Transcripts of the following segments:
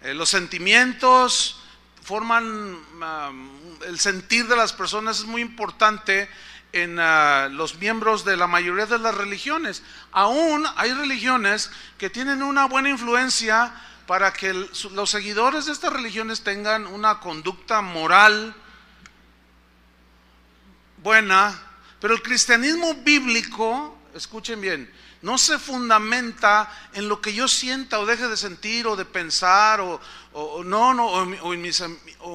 Los sentimientos forman el sentir de las personas, es muy importante en los miembros de la mayoría de las religiones. Aún hay religiones que tienen una buena influencia para que los seguidores de estas religiones tengan una conducta moral buena, pero el cristianismo bíblico, escuchen bien, no se fundamenta en lo que yo sienta o deje de sentir o de pensar o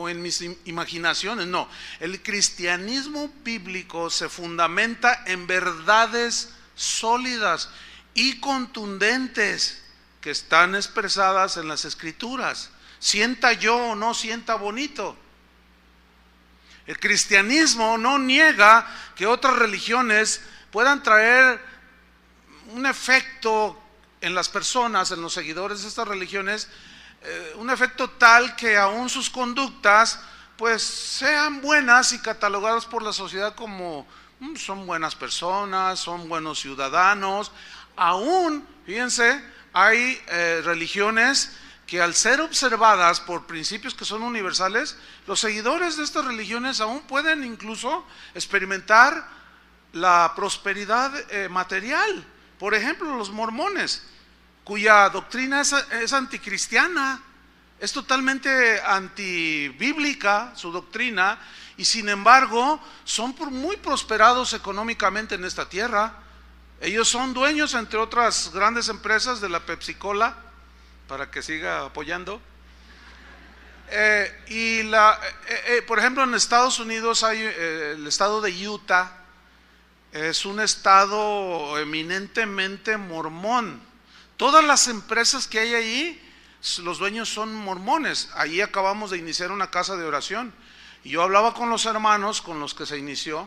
en mis imaginaciones. No, el cristianismo bíblico se fundamenta en verdades sólidas y contundentes que están expresadas en las Escrituras. Sienta yo o no sienta bonito. El cristianismo no niega que otras religiones puedan traer un efecto en las personas, en los seguidores de estas religiones, un efecto tal que aún sus conductas pues sean buenas y catalogadas por la sociedad como son buenas personas, son buenos ciudadanos. Aún, fíjense, hay religiones que al ser observadas por principios que son universales, los seguidores de estas religiones aún pueden incluso experimentar la prosperidad material. Por ejemplo, los mormones, cuya doctrina es anticristiana, es totalmente antibíblica su doctrina, y sin embargo son muy prosperados económicamente en esta tierra. Ellos son dueños, entre otras grandes empresas, de la Pepsi-Cola, para que siga apoyando. Por ejemplo, en Estados Unidos hay el estado de Utah. Es un estado eminentemente mormón. Todas las empresas que hay ahí, los dueños son mormones. Allí acabamos de iniciar una casa de oración. Y yo hablaba con los hermanos con los que se inició,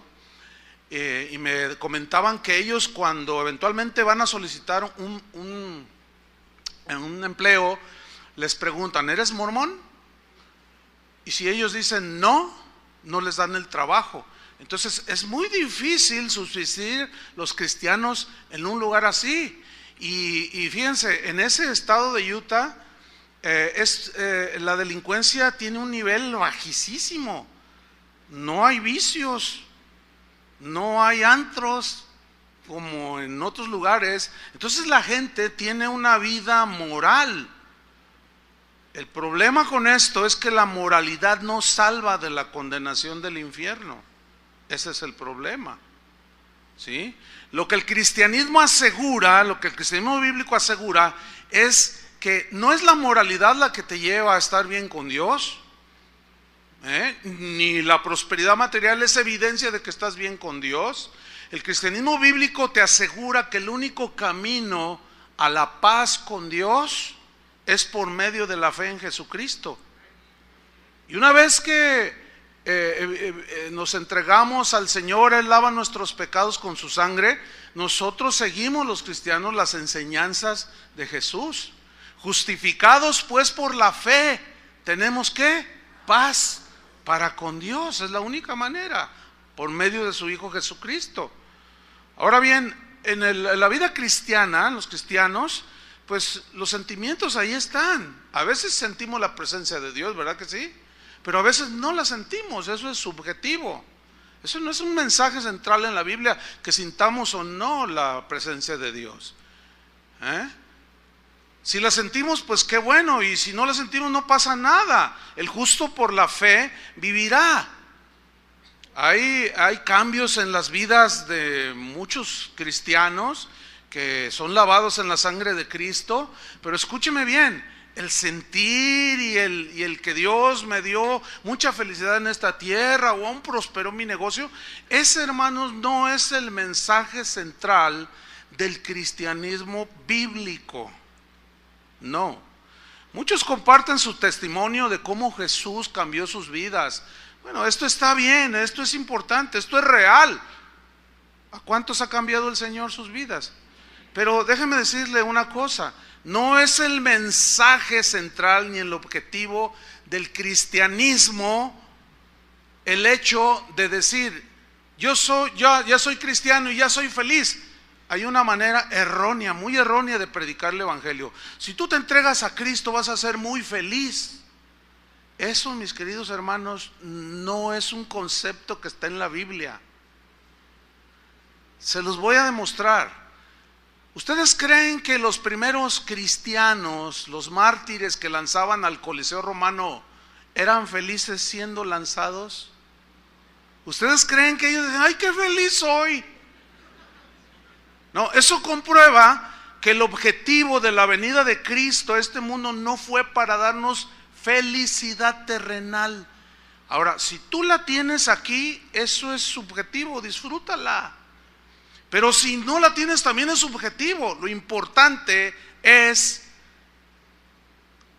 y me comentaban que ellos, cuando eventualmente van a solicitar un empleo, les preguntan: ¿eres mormón? Y si ellos dicen no, no les dan el trabajo. Entonces es muy difícil subsistir los cristianos en un lugar así. Y fíjense, en ese estado de Utah la delincuencia tiene un nivel bajísimo. No hay vicios, no hay antros como en otros lugares. Entonces la gente tiene una vida moral. El problema con esto es que la moralidad no salva de la condenación del infierno. Ese es el problema, ¿sí? Lo que el cristianismo asegura, lo que el cristianismo bíblico asegura, es que no es la moralidad la que te lleva a estar bien con Dios, ni la prosperidad material es evidencia de que estás bien con Dios. El cristianismo bíblico te asegura que el único camino a la paz con Dios es por medio de la fe en Jesucristo. Y una vez que nos entregamos al Señor, Él lava nuestros pecados con su sangre, nosotros seguimos, los cristianos, las enseñanzas de Jesús. Justificados pues por la fe, tenemos ¿qué? Paz para con Dios. Es la única manera, por medio de su Hijo Jesucristo. Ahora bien, en la vida cristiana, los cristianos, pues los sentimientos ahí están. A veces sentimos la presencia de Dios, ¿verdad que sí? Pero a veces no la sentimos, eso es subjetivo. Eso no es un mensaje central en la Biblia, que sintamos o no la presencia de Dios. Si la sentimos, pues qué bueno, y si no la sentimos, no pasa nada. El justo por la fe vivirá. Hay cambios en las vidas de muchos cristianos que son lavados en la sangre de Cristo, pero escúcheme bien. El sentir y el que Dios me dio mucha felicidad en esta tierra, o aún prosperó mi negocio, ese, hermanos, no es el mensaje central del cristianismo bíblico. No. Muchos comparten su testimonio de cómo Jesús cambió sus vidas. Bueno, esto está bien, esto es importante, esto es real. ¿A cuántos ha cambiado el Señor sus vidas? Pero déjeme decirle una cosa. No es el mensaje central ni el objetivo del cristianismo el hecho de decir: ya soy cristiano y ya soy feliz. hay una manera errónea, muy errónea de predicar el evangelio. Si tú te entregas a Cristo vas a ser muy feliz. Eso, mis queridos hermanos, no es un concepto que está en la Biblia. Se los voy a demostrar. ¿Ustedes creen que los primeros cristianos, los mártires que lanzaban al Coliseo Romano, eran felices siendo lanzados? ¿Ustedes creen que ellos dicen, ay, qué feliz soy? No, eso comprueba que el objetivo de la venida de Cristo a este mundo no fue para darnos felicidad terrenal. Ahora, si tú la tienes aquí, eso es subjetivo, disfrútala. Pero si no la tienes, también es subjetivo. Lo importante es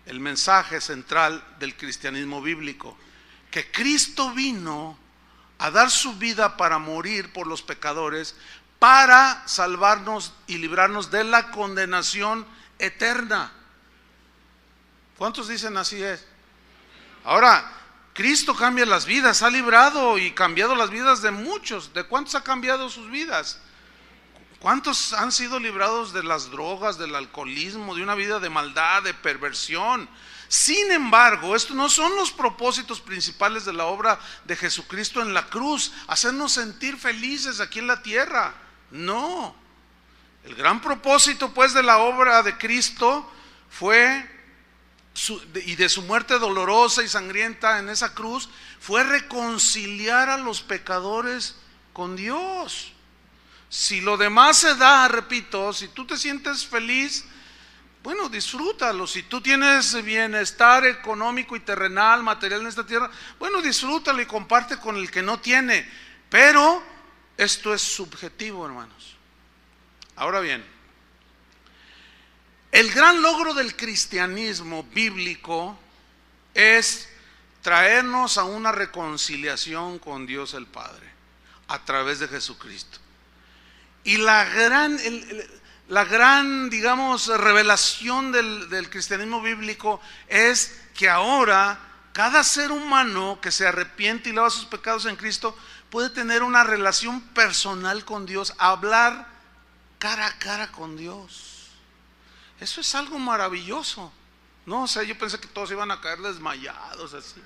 el mensaje central del cristianismo bíblico, que Cristo vino a dar su vida para morir por los pecadores, para salvarnos y librarnos de la condenación eterna. ¿Cuántos dicen así es? Ahora, Cristo cambia las vidas, ha librado y cambiado las vidas de muchos. ¿De cuántos ha cambiado sus vidas? ¿Cuántos han sido librados de las drogas, del alcoholismo, de una vida de maldad, de perversión? Sin embargo, estos no son los propósitos principales de la obra de Jesucristo en la cruz, hacernos sentir felices aquí en la tierra. No. El gran propósito pues de la obra de Cristo fue, y de su muerte dolorosa y sangrienta en esa cruz, fue reconciliar a los pecadores con Dios. Si lo demás se da, repito, si tú te sientes feliz, bueno, disfrútalo. Si tú tienes bienestar económico y terrenal, material en esta tierra, bueno, disfrútalo y comparte con el que no tiene. Pero esto es subjetivo, hermanos. Ahora bien, el gran logro del cristianismo bíblico es traernos a una reconciliación con Dios el Padre a través de Jesucristo. Y la gran, digamos, revelación del cristianismo bíblico es que ahora cada ser humano que se arrepiente y lava sus pecados en Cristo puede tener una relación personal con Dios, hablar cara a cara con Dios. Eso es algo maravilloso. No, o sea, yo pensé que todos iban a caer desmayados así.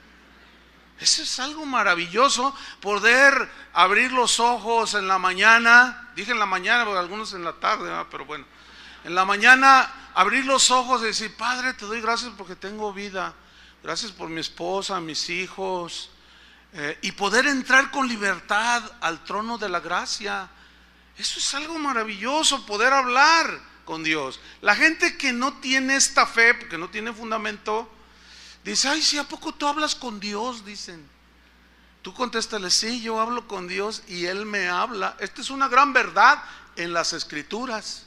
Eso es algo maravilloso, poder abrir los ojos en la mañana. Dije en la mañana, porque algunos en la tarde, ¿verdad? Pero bueno, en la mañana abrir los ojos y decir, Padre, te doy gracias porque tengo vida, gracias por mi esposa, mis hijos, y poder entrar con libertad al trono de la gracia. Eso es algo maravilloso, poder hablar con Dios. La gente que no tiene esta fe, porque no tiene fundamento, dice, ay, si ¿a poco tú hablas con Dios? Dicen. Tú contéstale, sí, yo hablo con Dios y Él me habla. Esta es una gran verdad en las Escrituras.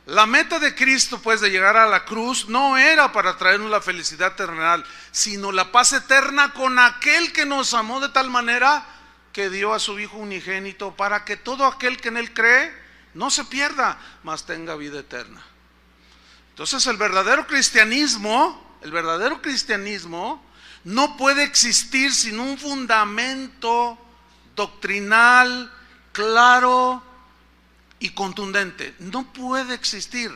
La meta de Cristo, pues, de llegar a la cruz no era para traernos la felicidad terrenal, sino la paz eterna con aquel que nos amó de tal manera que dio a su Hijo unigénito, para que todo aquel que en Él cree no se pierda, mas tenga vida eterna. Entonces el verdadero cristianismo no puede existir sin un fundamento doctrinal claro y contundente. No puede existir.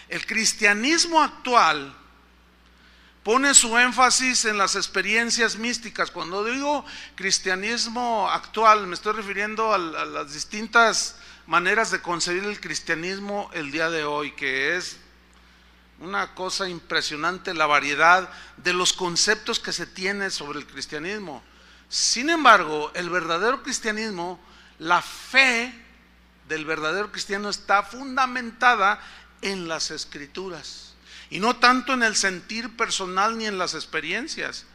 El cristianismo actual pone su énfasis en las experiencias místicas. Cuando digo cristianismo actual, me estoy refiriendo a las distintas maneras de concebir el cristianismo el día de hoy, que es una cosa impresionante la variedad de los conceptos que se tiene sobre el cristianismo. Sin embargo, el verdadero cristianismo, la fe del verdadero cristiano está fundamentada en las Escrituras y no tanto en el sentir personal ni en las experiencias.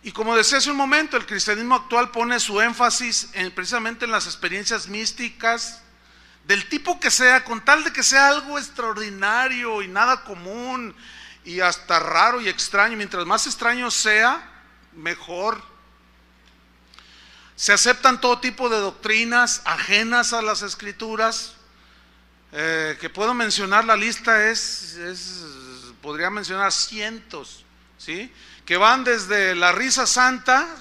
Y como decía hace un momento, el cristianismo actual pone su énfasis precisamente en las experiencias místicas, del tipo que sea, con tal de que sea algo extraordinario y nada común y hasta raro y extraño. Mientras más extraño sea, mejor. Se aceptan todo tipo de doctrinas ajenas a las Escrituras, que puedo mencionar, la lista podría mencionar cientos ¿sí? Que van desde la risa santa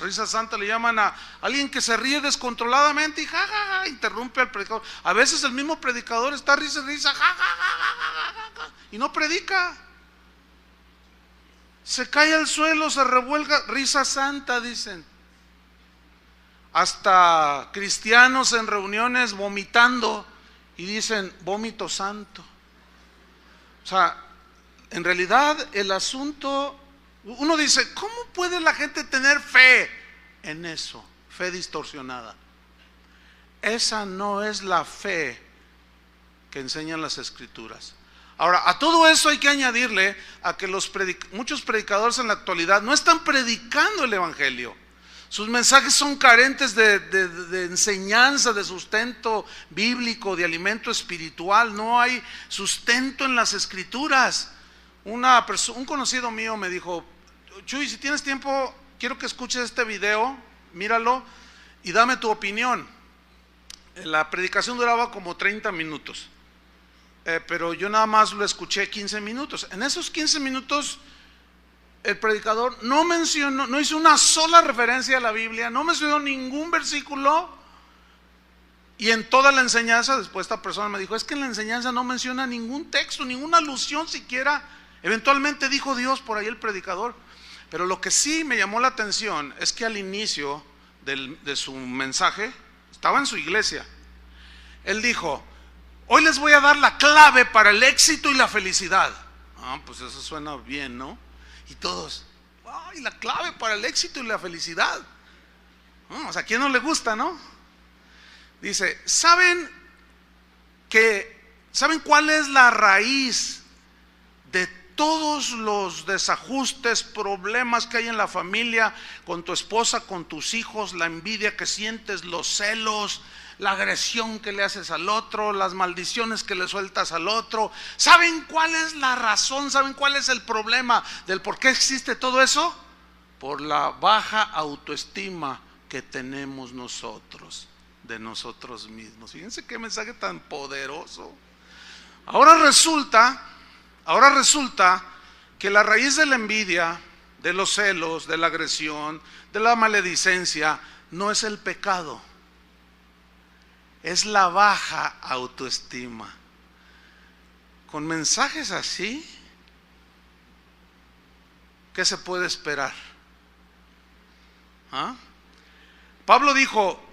le llaman a alguien que se ríe descontroladamente y ja, ja, ja, interrumpe al predicador. A veces el mismo predicador está risa, ja, ja, ja, ja, y no predica. Se cae al suelo, se revuelga, risa santa, dicen. Hasta cristianos en reuniones vomitando y dicen vómito santo. O sea, en realidad el asunto, uno dice, ¿cómo puede la gente tener fe en eso? Fe distorsionada. Esa no es la fe que enseñan las Escrituras. Ahora, a todo eso hay que añadirle a que muchos predicadores en la actualidad no están predicando el Evangelio. Sus mensajes son carentes de enseñanza, de sustento bíblico, de alimento espiritual. No hay sustento en las Escrituras. Un conocido mío me dijo, Chuy, si tienes tiempo, quiero que escuches este video, míralo y dame tu opinión. La predicación duraba como 30 minutos, pero yo nada más lo escuché 15 minutos. En esos 15 minutos el predicador no hizo una sola referencia a la Biblia, no mencionó ningún versículo, y en toda la enseñanza, después esta persona me dijo, es que en la enseñanza no menciona ningún texto, ninguna alusión siquiera. Eventualmente dijo Dios por ahí el predicador, pero lo que sí me llamó la atención es que al inicio de su mensaje, estaba en su iglesia, él dijo, hoy les voy a dar la clave para el éxito y la felicidad. Pues eso suena bien, ¿no? Y todos, ¡ay, la clave para el éxito y la felicidad! O sea, ¿a quién no le gusta, no? Dice, ¿saben cuál es la raíz de todos los desajustes, problemas que hay en la familia, con tu esposa, con tus hijos, la envidia que sientes, los celos, la agresión que le haces al otro, las maldiciones que le sueltas al otro? ¿Saben cuál es la razón? ¿Saben cuál es el problema del por qué existe todo eso? Por la baja autoestima que tenemos nosotros, de nosotros mismos. Fíjense qué mensaje tan poderoso. Ahora resulta que la raíz de la envidia, de los celos, de la agresión, de la maledicencia, no es el pecado, es la baja autoestima. Con mensajes así, ¿qué se puede esperar? Pablo dijo,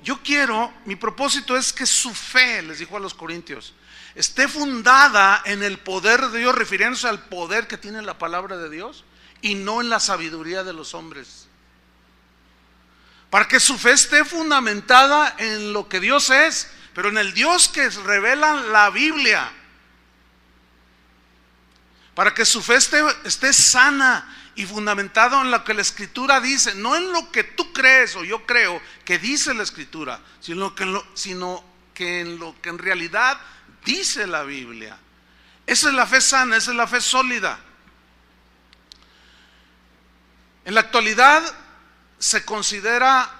mi propósito es que su fe, les dijo a los corintios, esté fundada en el poder de Dios, refiriéndose al poder que tiene la palabra de Dios y no en la sabiduría de los hombres. Para que su fe esté fundamentada en lo que Dios es, pero en el Dios que revela la Biblia. Para que su fe esté sana y fundamentado en lo que la Escritura dice, no en lo que tú crees o yo creo que dice la Escritura, sino que en lo que en realidad dice la Biblia. Esa es la fe sana, esa es la fe sólida. En la actualidad se considera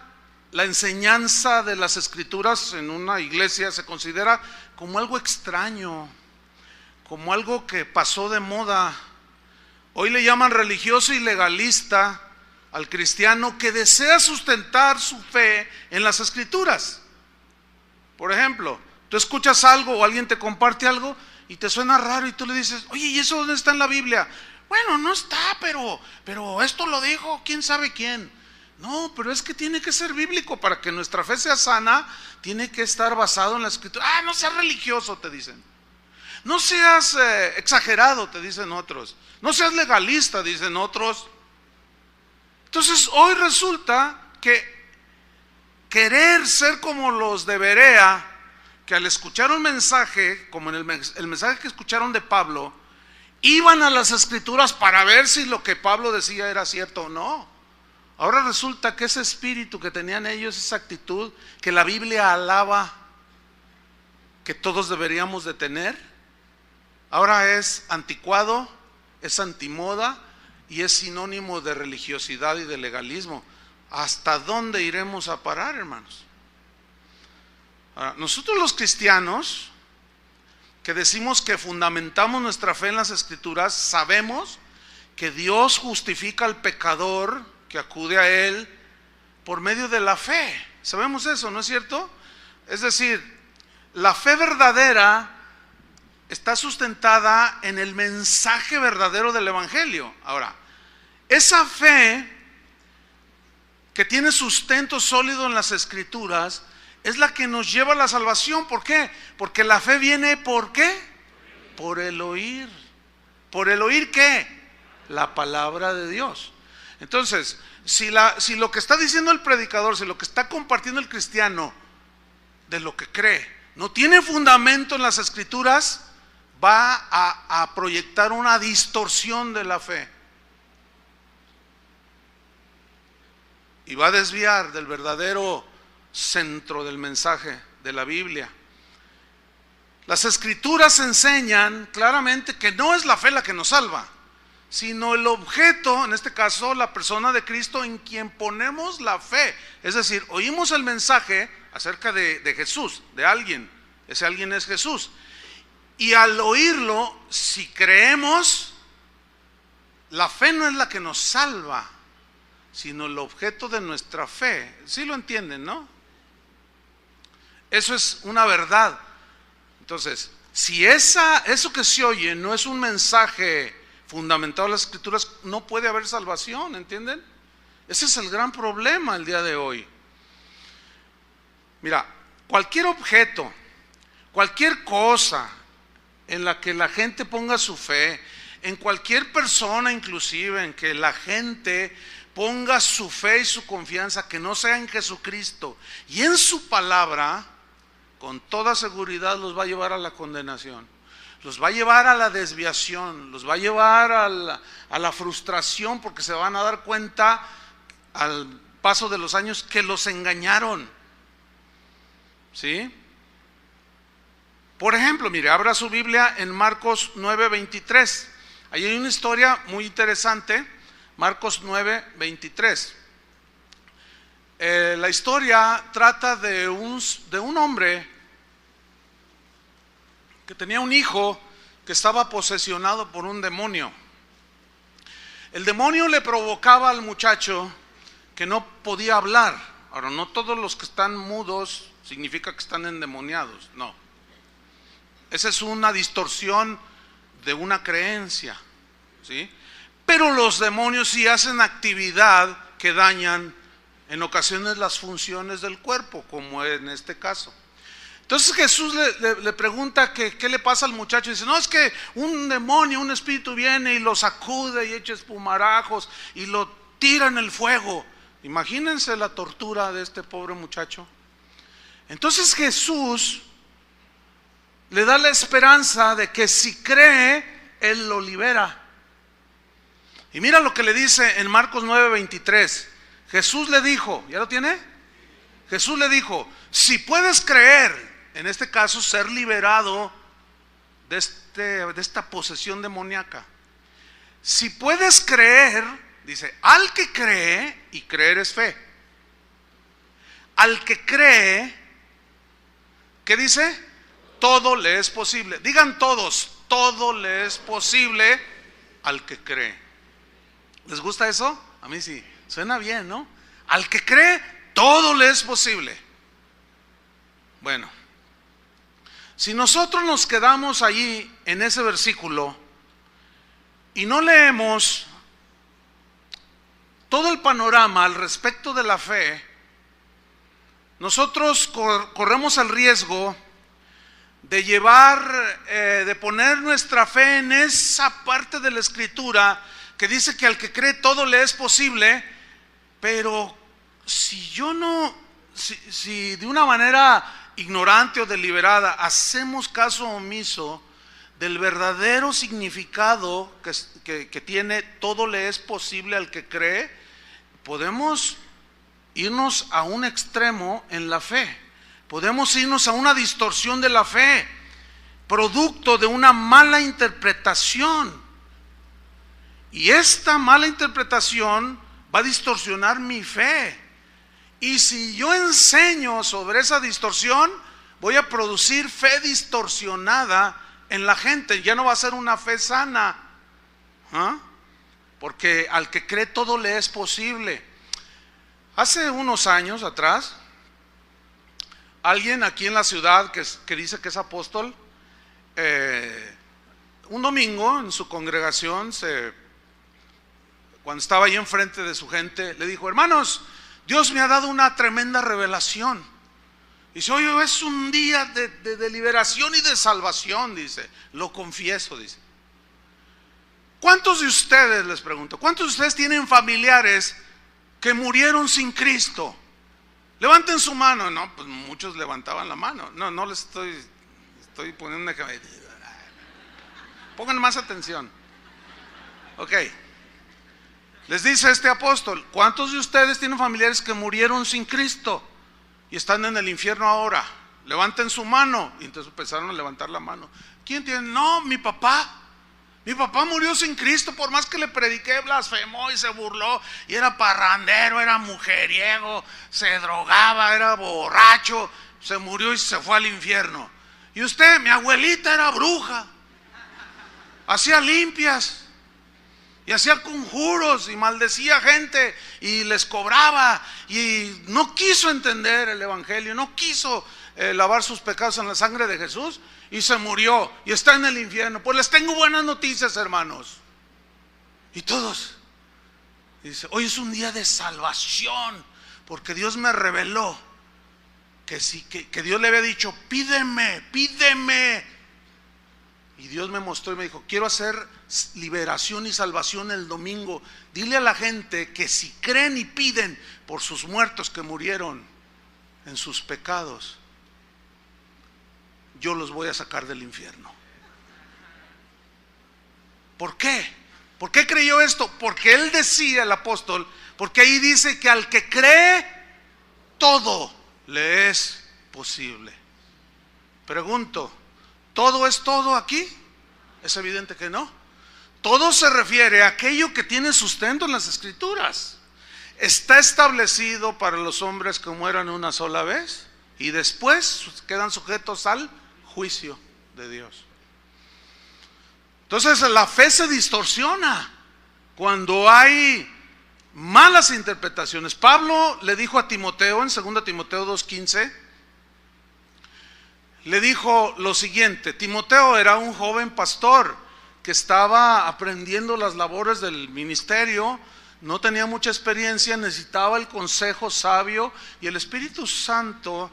la enseñanza de las Escrituras en una iglesia, se considera como algo extraño, como algo que pasó de moda. Hoy le llaman religioso y legalista al cristiano que desea sustentar su fe en las Escrituras. Por ejemplo, tú escuchas algo o alguien te comparte algo y te suena raro y tú le dices, oye, ¿y eso dónde está en la Biblia? Bueno, no está, pero esto lo dijo quién sabe quién. No, pero es que tiene que ser bíblico. Para que nuestra fe sea sana, tiene que estar basado en la Escritura. No seas religioso, te dicen. No seas exagerado, te dicen otros. No seas legalista, dicen otros. Entonces hoy resulta que querer ser como los de Berea, que al escuchar un mensaje, como en el mensaje que escucharon de Pablo, iban a las Escrituras para ver si lo que Pablo decía era cierto o no. Ahora resulta que ese espíritu que tenían ellos, esa actitud que la Biblia alaba, que todos deberíamos de tener, ahora es anticuado, es antimoda y es sinónimo de religiosidad y de legalismo. ¿Hasta dónde iremos a parar, hermanos? Ahora, nosotros los cristianos que decimos que fundamentamos nuestra fe en las Escrituras, sabemos que Dios justifica al pecador que acude a Él por medio de la fe. Sabemos eso, ¿no es cierto? Es decir, la fe verdadera está sustentada en el mensaje verdadero del Evangelio. Ahora, esa fe que tiene sustento sólido en las Escrituras es la que nos lleva a la salvación. ¿Por qué? Porque la fe viene, ¿por qué? Por el oír. ¿Por el oír qué? La palabra de Dios. Entonces, si lo que está diciendo el predicador, si lo que está compartiendo el cristiano de lo que cree no tiene fundamento en las Escrituras, va a proyectar una distorsión de la fe y va a desviar del verdadero centro del mensaje de la Biblia. Las Escrituras enseñan claramente que no es la fe la que nos salva, sino el objeto, en este caso la persona de Cristo en quien ponemos la fe. Es decir, oímos el mensaje acerca de Jesús, de alguien, ese alguien es Jesús, y al oírlo, si creemos, la fe no es la que nos salva, sino el objeto de nuestra fe. ¿Sí lo entienden, no? Eso es una verdad. Entonces, si eso que se oye no es un mensaje fundamentado en las Escrituras, no puede haber salvación, ¿entienden? Ese es el gran problema el día de hoy. Mira, cualquier objeto, cualquier cosa en la que la gente ponga su fe, en cualquier persona inclusive en que la gente ponga su fe y su confianza, que no sea en Jesucristo y en su palabra, con toda seguridad los va a llevar a la condenación, los va a llevar a la desviación, los va a llevar a la frustración, porque se van a dar cuenta al paso de los años que los engañaron. ¿Sí? Por ejemplo, mire, abra su Biblia en Marcos 9:23. Ahí hay una historia muy interesante, Marcos 9:23. La historia trata de un hombre que tenía un hijo que estaba posesionado por un demonio. El demonio le provocaba al muchacho que no podía hablar. Ahora, no todos los que están mudos significa que están endemoniados, no. Esa es una distorsión de una creencia, ¿sí? Pero los demonios sí hacen actividad que dañan en ocasiones las funciones del cuerpo, como en este caso. Entonces Jesús le pregunta que qué le pasa al muchacho, y dice, no, es que un demonio, un espíritu viene y lo sacude y echa espumarajos y lo tira en el fuego. Imagínense la tortura de este pobre muchacho. Entonces Jesús le da la esperanza de que si cree, Él lo libera. Y mira lo que le dice en Marcos 9:23. Jesús le dijo, ¿ya lo tiene? Jesús le dijo, si puedes creer, en este caso ser liberado de esta posesión demoníaca. Si puedes creer, dice, al que cree, y creer es fe. Al que cree, ¿qué dice? Todo le es posible. Digan todos, todo le es posible al que cree. ¿Les gusta eso? A mí sí, suena bien, ¿no? Al que cree, todo le es posible. Bueno, si nosotros nos quedamos allí en ese versículo y no leemos todo el panorama al respecto de la fe, nosotros corremos el riesgo de de poner nuestra fe en esa parte de la Escritura que dice que al que cree todo le es posible, pero si de una manera ignorante o deliberada hacemos caso omiso del verdadero significado que tiene todo le es posible al que cree, podemos irnos a un extremo en la fe. Podemos irnos a una distorsión de la fe, producto de una mala interpretación. Y esta mala interpretación va a distorsionar mi fe. Y si yo enseño sobre esa distorsión, voy a producir fe distorsionada en la gente. Ya no va a ser una fe sana. ¿Ah? porque al que cree todo le es posible. Hace unos años atrás, alguien aquí en la ciudad que dice que es apóstol, un domingo en su congregación, cuando estaba ahí enfrente de su gente, le dijo: hermanos, Dios me ha dado una tremenda revelación. Dice: hoy es un día de liberación y de salvación, dice, lo confieso, dice. ¿Cuántos de ustedes, les pregunto, cuántos de ustedes tienen familiares que murieron sin Cristo? Levanten su mano. No, pues muchos levantaban la mano. No les estoy poniendo un ejemplo. Pongan más atención. Ok. Les dice este apóstol: ¿cuántos de ustedes tienen familiares que murieron sin Cristo y están en el infierno ahora? Levanten su mano. Y entonces empezaron a levantar la mano. ¿Quién tiene? No, mi papá. Mi papá murió sin Cristo, por más que le prediqué, blasfemó y se burló, y era parrandero, era mujeriego, se drogaba, era borracho, se murió y se fue al infierno. Y usted, mi abuelita era bruja, hacía limpias y hacía conjuros y maldecía gente y les cobraba, y no quiso entender el evangelio, no quiso lavar sus pecados en la sangre de Jesús, y se murió y está en el infierno. Pues les tengo buenas noticias, hermanos. Y todos dice: hoy es un día de salvación, porque Dios me reveló que sí, que Dios le había dicho: pídeme. Y Dios me mostró y me dijo: quiero hacer liberación y salvación el domingo. Dile a la gente que si creen y piden por sus muertos que murieron en sus pecados, yo los voy a sacar del infierno. ¿Por qué? ¿Por qué creyó esto? Porque él decía, el apóstol, porque ahí dice que al que cree, todo le es posible. Pregunto, ¿todo es todo aquí? Es evidente que no. Todo se refiere a aquello que tiene sustento en las Escrituras. Está establecido para los hombres que mueran una sola vez y después quedan sujetos al juicio de Dios. Entonces la fe se distorsiona cuando hay malas interpretaciones. Pablo le dijo a Timoteo en 2 Timoteo 2:15, le dijo lo siguiente. Timoteo era un joven pastor que estaba aprendiendo las labores del ministerio, no tenía mucha experiencia, necesitaba el consejo sabio, y el Espíritu Santo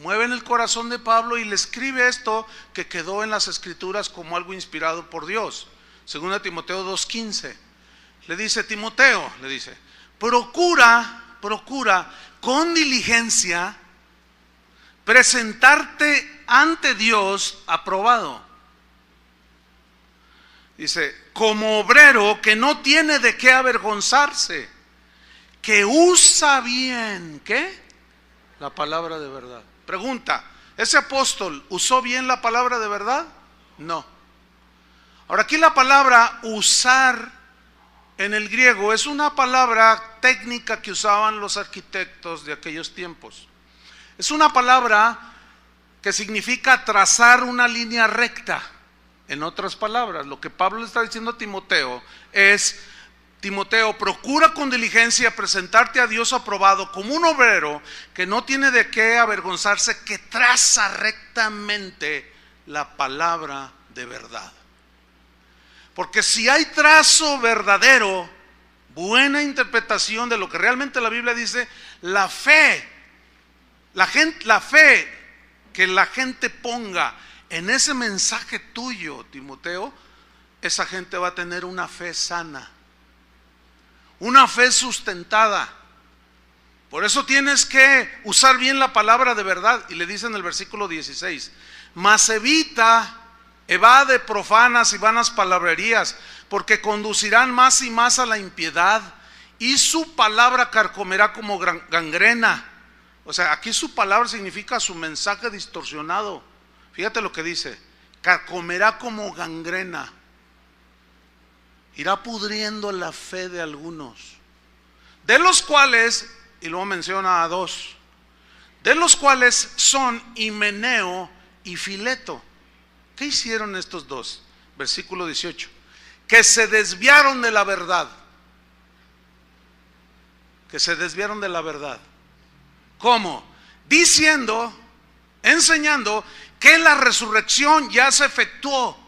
mueve en el corazón de Pablo y le escribe esto que quedó en las Escrituras como algo inspirado por Dios. 2 Timoteo 2:15 le dice: Timoteo, le dice, procura con diligencia presentarte ante Dios aprobado. Dice: como obrero que no tiene de qué avergonzarse, que usa bien, ¿qué? La palabra de verdad. Pregunta: ¿ese apóstol usó bien la palabra de verdad? No. Ahora, aquí la palabra usar en el griego es una palabra técnica que usaban los arquitectos de aquellos tiempos. Es una palabra que significa trazar una línea recta. En otras palabras, lo que Pablo le está diciendo a Timoteo es: Timoteo, procura con diligencia presentarte a Dios aprobado como un obrero que no tiene de qué avergonzarse, que traza rectamente la palabra de verdad. Porque si hay trazo verdadero, buena interpretación de lo que realmente la Biblia dice, la fe que la gente ponga en ese mensaje tuyo, Timoteo, esa gente va a tener una fe sana, una fe sustentada. Por eso tienes que usar bien la palabra de verdad. Y le dice en el versículo 16: mas evade profanas y vanas palabrerías, porque conducirán más y más a la impiedad, y su palabra carcomerá como gangrena. O sea, aquí su palabra significa su mensaje distorsionado. Fíjate lo que dice: carcomerá como gangrena. Irá pudriendo la fe de algunos, de los cuales, y luego menciona a dos, de los cuales son Himeneo y Fileto. ¿Qué hicieron estos dos? versículo 18, que se desviaron de la verdad. Que se desviaron de la verdad. ¿Cómo? Diciendo, enseñando que la resurrección ya se efectuó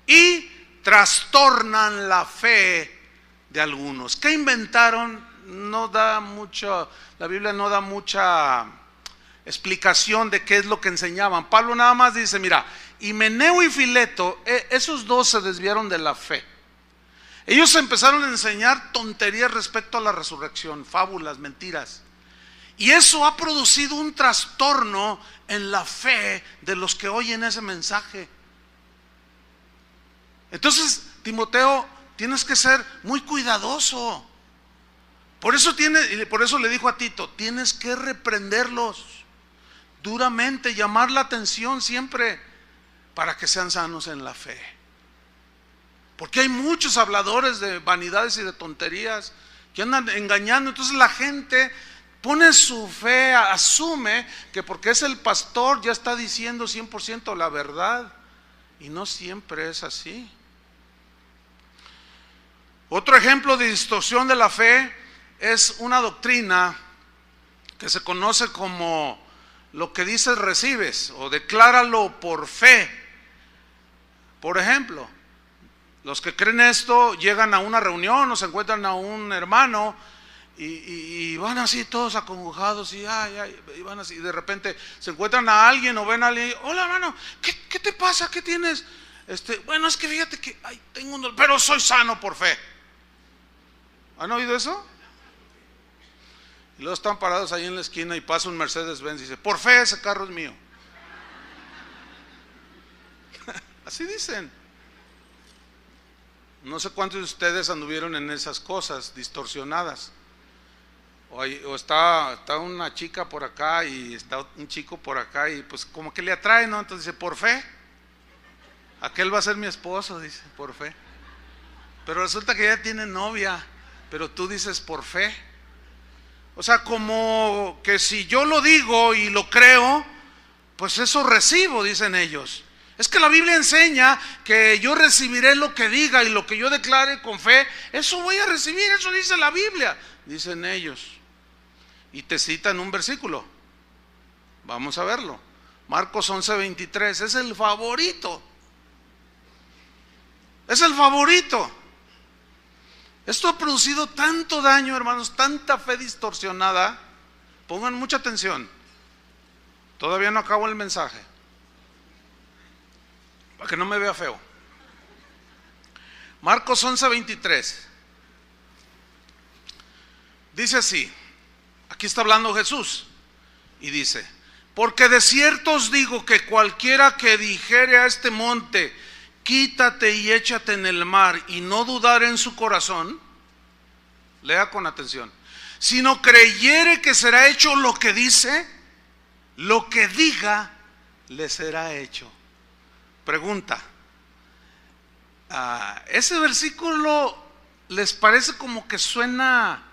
y trastornan la fe de algunos. ¿Qué inventaron? No da mucho, la Biblia no da mucha explicación de qué es lo que enseñaban. Pablo nada más dice, mira, Himeneo y Fileto, esos dos se desviaron de la fe. Ellos empezaron a enseñar tonterías respecto a la resurrección, fábulas, mentiras. Y eso ha producido un trastorno en la fe de los que oyen ese mensaje. Entonces, Timoteo, tienes que ser muy cuidadoso. Por eso le dijo a Tito, tienes que reprenderlos duramente, llamar la atención siempre para que sean sanos en la fe. Porque hay muchos habladores de vanidades y de tonterías que andan engañando. Entonces la gente pone su fe, asume que porque es el pastor ya está diciendo 100% la verdad. Y no siempre es así. Otro ejemplo de distorsión de la fe es una doctrina que se conoce como lo que dices recibes o decláralo por fe. Por ejemplo, los que creen esto llegan a una reunión o se encuentran a un hermano y van así todos acongojados y van así, y de repente se encuentran a alguien o ven a alguien, hola hermano, ¿qué te pasa? ¿Qué tienes? Bueno, es que fíjate que tengo un dolor, pero soy sano por fe. ¿Han oído eso? Y luego están parados ahí en la esquina y pasa un Mercedes-Benz y dice, por fe ese carro es mío. Así dicen. No sé cuántos de ustedes anduvieron en esas cosas distorsionadas. O está una chica por acá y está un chico por acá y pues como que le atrae, ¿no? Entonces dice, por fe. Aquel va a ser mi esposo, dice, por fe. Pero resulta que ya tiene novia, pero tú dices por fe. O sea, como que si yo lo digo y lo creo, pues eso recibo, dicen ellos. Es que la Biblia enseña que yo recibiré lo que diga y lo que yo declare con fe, eso voy a recibir, eso dice la Biblia, dicen ellos. Y te citan un versículo. Vamos a verlo. Marcos 11:23, es el favorito. Es el favorito. Esto ha producido tanto daño, hermanos, tanta fe distorsionada. Pongan mucha atención. Todavía no acabo el mensaje, para que no me vea feo. Marcos 11:23. Dice así. Aquí está hablando Jesús. Y dice, porque de cierto os digo que cualquiera que dijere a este monte, quítate y échate en el mar, y no dudar en su corazón, lea con atención, sino creyere que será hecho lo que dice, lo que diga le será hecho. Pregunta, ¿ese versículo les parece como que suena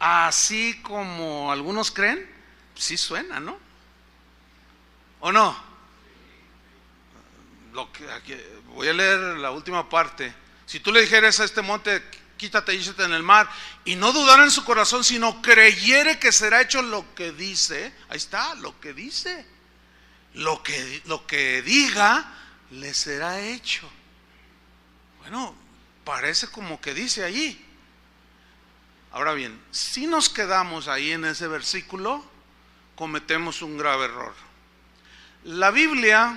así como algunos creen? Sí suena, ¿no? ¿O no? Voy a leer la última parte. Si tú le dijeras a este monte, quítate y échate en el mar, y no dudara en su corazón, sino creyere que será hecho lo que dice, ahí está, lo que dice, lo que diga le será hecho. Bueno, parece como que dice allí. Ahora bien, si nos quedamos ahí en ese versículo, cometemos un grave error. La Biblia,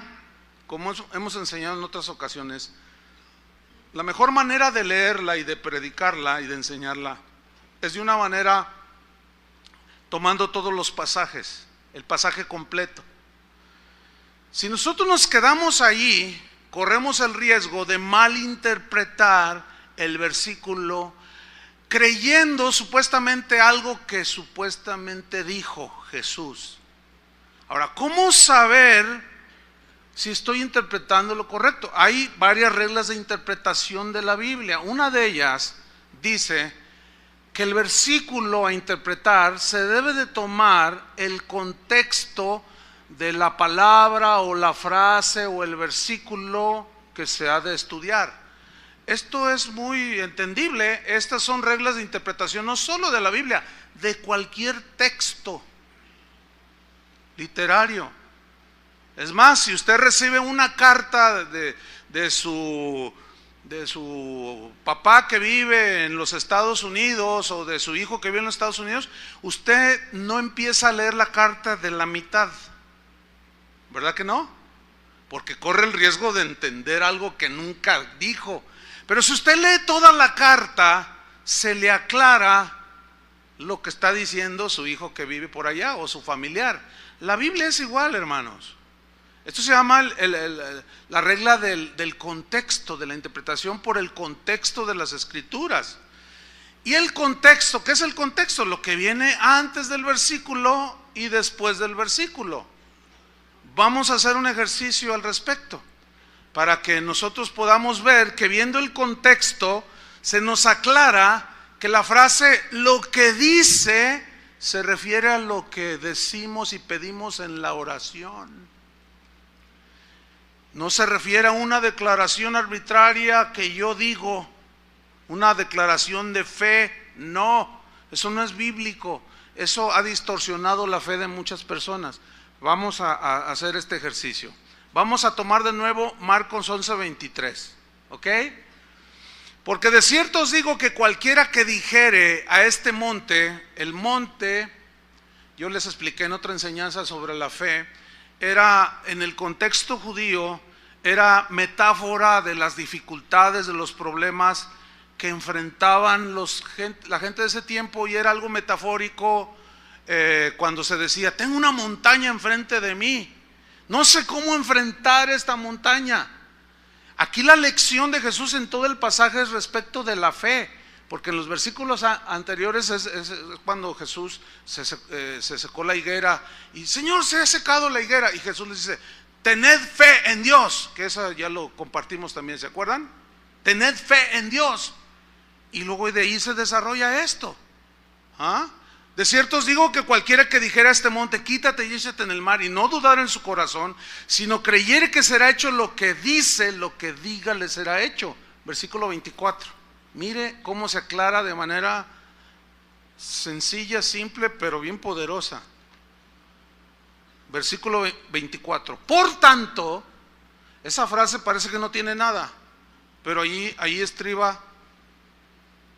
como hemos enseñado en otras ocasiones, la mejor manera de leerla y de predicarla y de enseñarla es de una manera tomando todos los pasajes, el pasaje completo. Si nosotros nos quedamos ahí, corremos el riesgo de malinterpretar el versículo creyendo supuestamente algo que supuestamente dijo Jesús. Ahora, ¿cómo saber si estoy interpretando lo correcto? Hay varias reglas de interpretación de la Biblia. Una de ellas dice que el versículo a interpretar se debe de tomar el contexto de la palabra o la frase o el versículo que se ha de estudiar. Esto es muy entendible. Estas son reglas de interpretación no solo de la Biblia, de cualquier texto literario. Es más, si usted recibe una carta de su papá que vive en los Estados Unidos o de su hijo que vive en los Estados Unidos, usted no empieza a leer la carta de la mitad, ¿verdad que no? Porque corre el riesgo de entender algo que nunca dijo. Pero si usted lee toda la carta, se le aclara lo que está diciendo su hijo que vive por allá o su familiar. La Biblia es igual, hermanos. Esto se llama la regla del contexto, de la interpretación por el contexto de las Escrituras. Y el contexto, ¿qué es el contexto? Lo que viene antes del versículo y después del versículo. Vamos a hacer un ejercicio al respecto, para que nosotros podamos ver que viendo el contexto, se nos aclara que la frase lo que dice se refiere a lo que decimos y pedimos en la oración. No se refiere a una declaración arbitraria que yo digo, una declaración de fe. No, eso no es bíblico. Eso ha distorsionado la fe de muchas personas. Vamos a hacer este ejercicio. Vamos a tomar de nuevo Marcos 11:23, ¿ok? Porque de cierto os digo que cualquiera que dijere a este monte, el monte, yo les expliqué en otra enseñanza sobre la fe, era en el contexto judío, era metáfora de las dificultades, de los problemas que enfrentaban la gente de ese tiempo, y era algo metafórico cuando se decía, tengo una montaña enfrente de mí, no sé cómo enfrentar esta montaña. Aquí la lección de Jesús en todo el pasaje es respecto de la fe, porque en los versículos anteriores es cuando Jesús se secó la higuera y Señor, se ha secado la higuera, y Jesús les dice, tened fe en Dios, que eso ya lo compartimos también, ¿se acuerdan? Tened fe en Dios. Y luego de ahí se desarrolla esto. De cierto os digo que cualquiera que dijera a este monte, quítate y échate en el mar, y no dudar en su corazón, sino creyere que será hecho lo que dice, lo que diga le será hecho. Versículo 24. Mire cómo se aclara de manera sencilla, simple, pero bien poderosa. Versículo 24. Por tanto, esa frase parece que no tiene nada, pero ahí estriba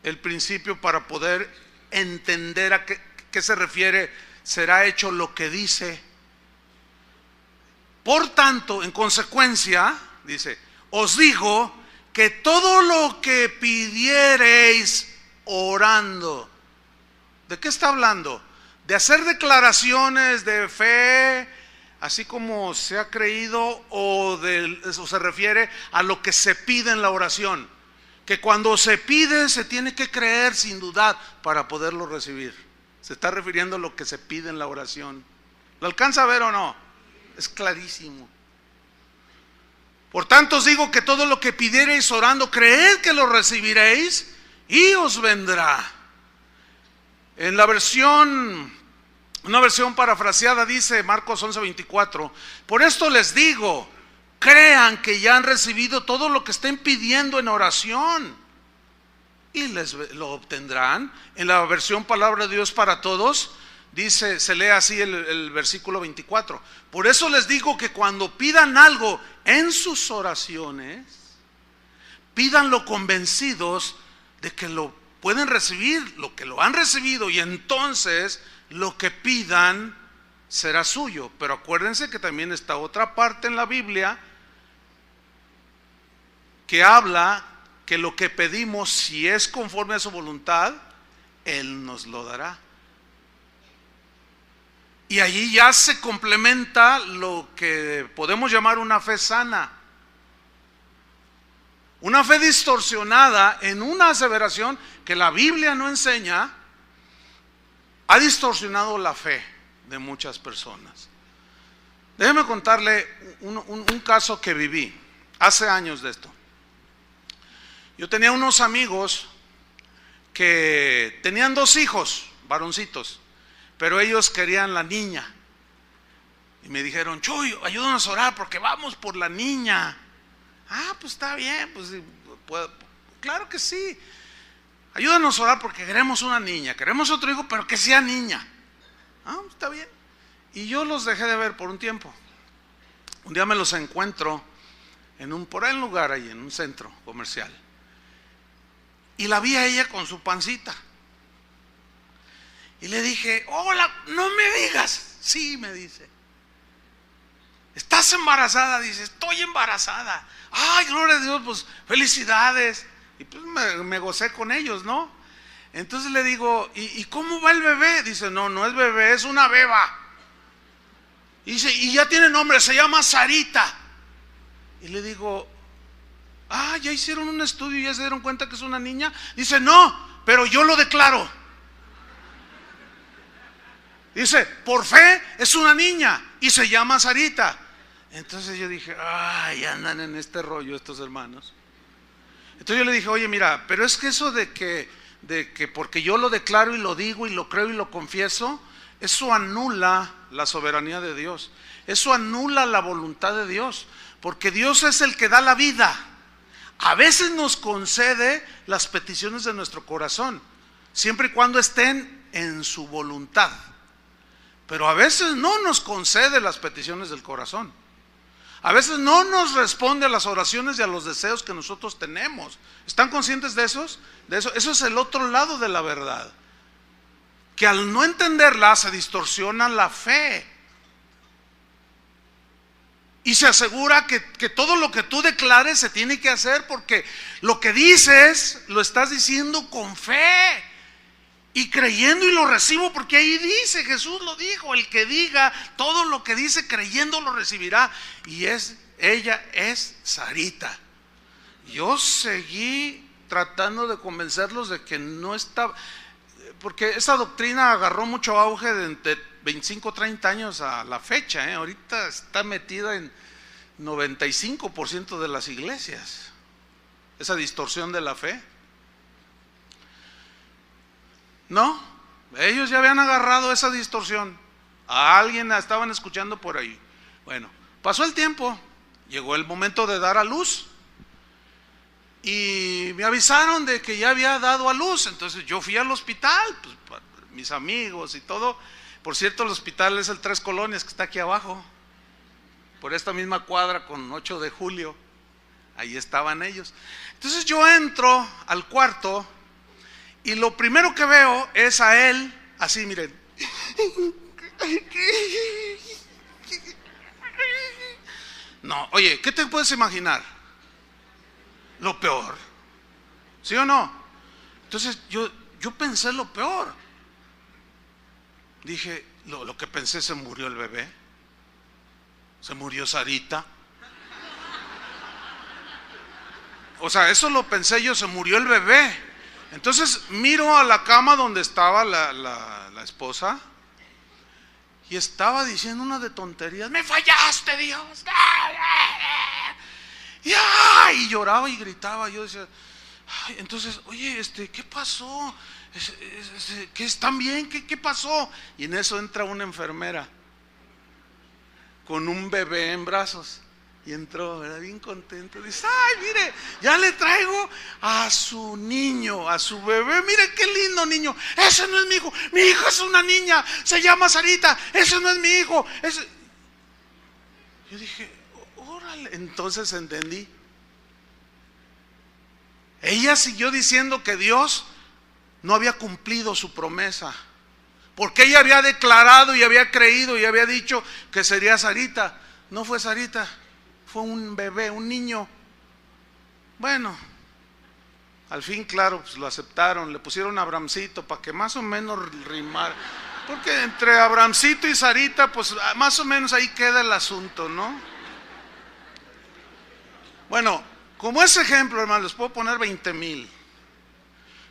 el principio para poder entender a qué se refiere, será hecho lo que dice. Por tanto, en consecuencia, dice, os digo que todo lo que pidiereis orando. ¿De qué está hablando? De hacer declaraciones de fe, así como se ha creído, o se refiere a lo que se pide en la oración. Que cuando se pide se tiene que creer sin dudar para poderlo recibir. Se está refiriendo a lo que se pide en la oración. ¿Lo alcanza a ver o no? Es clarísimo. Por tanto os digo que todo lo que pidiereis orando, creed que lo recibiréis y os vendrá. En la una versión parafraseada dice Marcos 11:24, por esto les digo, crean que ya han recibido todo lo que estén pidiendo en oración y lo obtendrán. En la versión Palabra de Dios para Todos dice, se lee así el versículo 24, por eso les digo que cuando pidan algo en sus oraciones, pídanlo convencidos de que lo pueden recibir, lo que lo han recibido, y entonces lo que pidan será suyo. Pero acuérdense que también está otra parte en la Biblia que habla que lo que pedimos, si es conforme a su voluntad, Él nos lo dará. Y allí ya se complementa lo que podemos llamar una fe sana. Una fe distorsionada en una aseveración que la Biblia no enseña, ha distorsionado la fe de muchas personas. Déjeme contarle un caso que viví hace años de esto. Yo tenía unos amigos que tenían 2 hijos, varoncitos, pero ellos querían la niña. Y me dijeron, Chuy, ayúdanos a orar porque vamos por la niña. Pues está bien, pues claro que sí. Ayúdanos a orar porque queremos una niña, queremos otro hijo, pero que sea niña. Está bien. Y yo los dejé de ver por un tiempo. Un día me los encuentro por ahí en un lugar ahí, en un centro comercial. Y la vi a ella con su pancita. Y le dije, hola, no me digas. Sí, me dice. ¿Estás embarazada? Dice, estoy embarazada. Ay, gloria a Dios, pues felicidades. Y pues me gocé con ellos, ¿no? Entonces le digo, ¿y cómo va el bebé? Dice, no es bebé, es una beba. Y dice, y ya tiene nombre, se llama Sarita. Y le digo, ya hicieron un estudio y ya se dieron cuenta que es una niña. Dice, no, pero yo lo declaro. Dice, por fe es una niña y se llama Sarita. Entonces yo dije, andan en este rollo estos hermanos. Entonces yo le dije, oye, mira, pero es que eso de que porque yo lo declaro y lo digo y lo creo y lo confieso, eso anula la soberanía de Dios. Eso anula la voluntad de Dios, porque Dios es el que da la vida. A veces nos concede las peticiones de nuestro corazón, siempre y cuando estén en su voluntad. Pero a veces no nos concede las peticiones del corazón. A veces no nos responde a las oraciones y a los deseos que nosotros tenemos. ¿Están conscientes de eso? Eso es el otro lado de la verdad. Que al no entenderla se distorsiona la fe. Y se asegura que todo lo que tú declares se tiene que hacer, porque lo que dices lo estás diciendo con fe y creyendo, y lo recibo porque ahí dice, Jesús lo dijo, el que diga todo lo que dice creyendo lo recibirá. Y ella es Sarita. Yo seguí tratando de convencerlos de que no estaba, porque esa doctrina agarró mucho auge de 25, 30 años a la fecha, ahorita está metida en 95% de las iglesias, esa distorsión de la fe. No, ellos ya habían agarrado esa distorsión. A alguien estaban escuchando por ahí. Bueno, pasó el tiempo, llegó el momento de dar a luz y me avisaron de que ya había dado a luz. Entonces yo fui al hospital, pues, mis amigos y todo. Por cierto, el hospital es el Tres Colonias, que está aquí abajo, por esta misma cuadra con 8 de julio. Ahí estaban ellos. Entonces yo entro al cuarto y lo primero que veo es a él, así, miren. No, oye, ¿qué te puedes imaginar? Lo peor, ¿sí o no? Entonces yo pensé lo peor. Dije, lo que pensé, se murió el bebé, se murió Sarita. O sea, eso lo pensé yo, se murió el bebé. Entonces miro a la cama donde estaba la esposa y estaba diciendo una de tonterías. Me fallaste, Dios. Y lloraba y gritaba. Yo decía, entonces, oye, ¿qué pasó? ¿Qué están bien? ¿Qué pasó? Y en eso entra una enfermera con un bebé en brazos. Y entró, era bien contento. Dice, mire, ya le traigo a su niño, a su bebé. Mire qué lindo niño. Ese no es mi hijo. Mi hijo es una niña, se llama Sarita. Ese no es mi hijo. Yo dije, órale. Entonces entendí. Ella siguió diciendo que Dios no había cumplido su promesa, porque ella había declarado y había creído y había dicho que sería Sarita. No fue Sarita, fue un bebé, un niño. Bueno, al fin, claro, pues lo aceptaron. Le pusieron Abramcito para que más o menos rimara, porque entre Abramcito y Sarita, pues más o menos ahí queda el asunto, ¿no? Bueno, como ese ejemplo, hermano, les puedo poner 20,000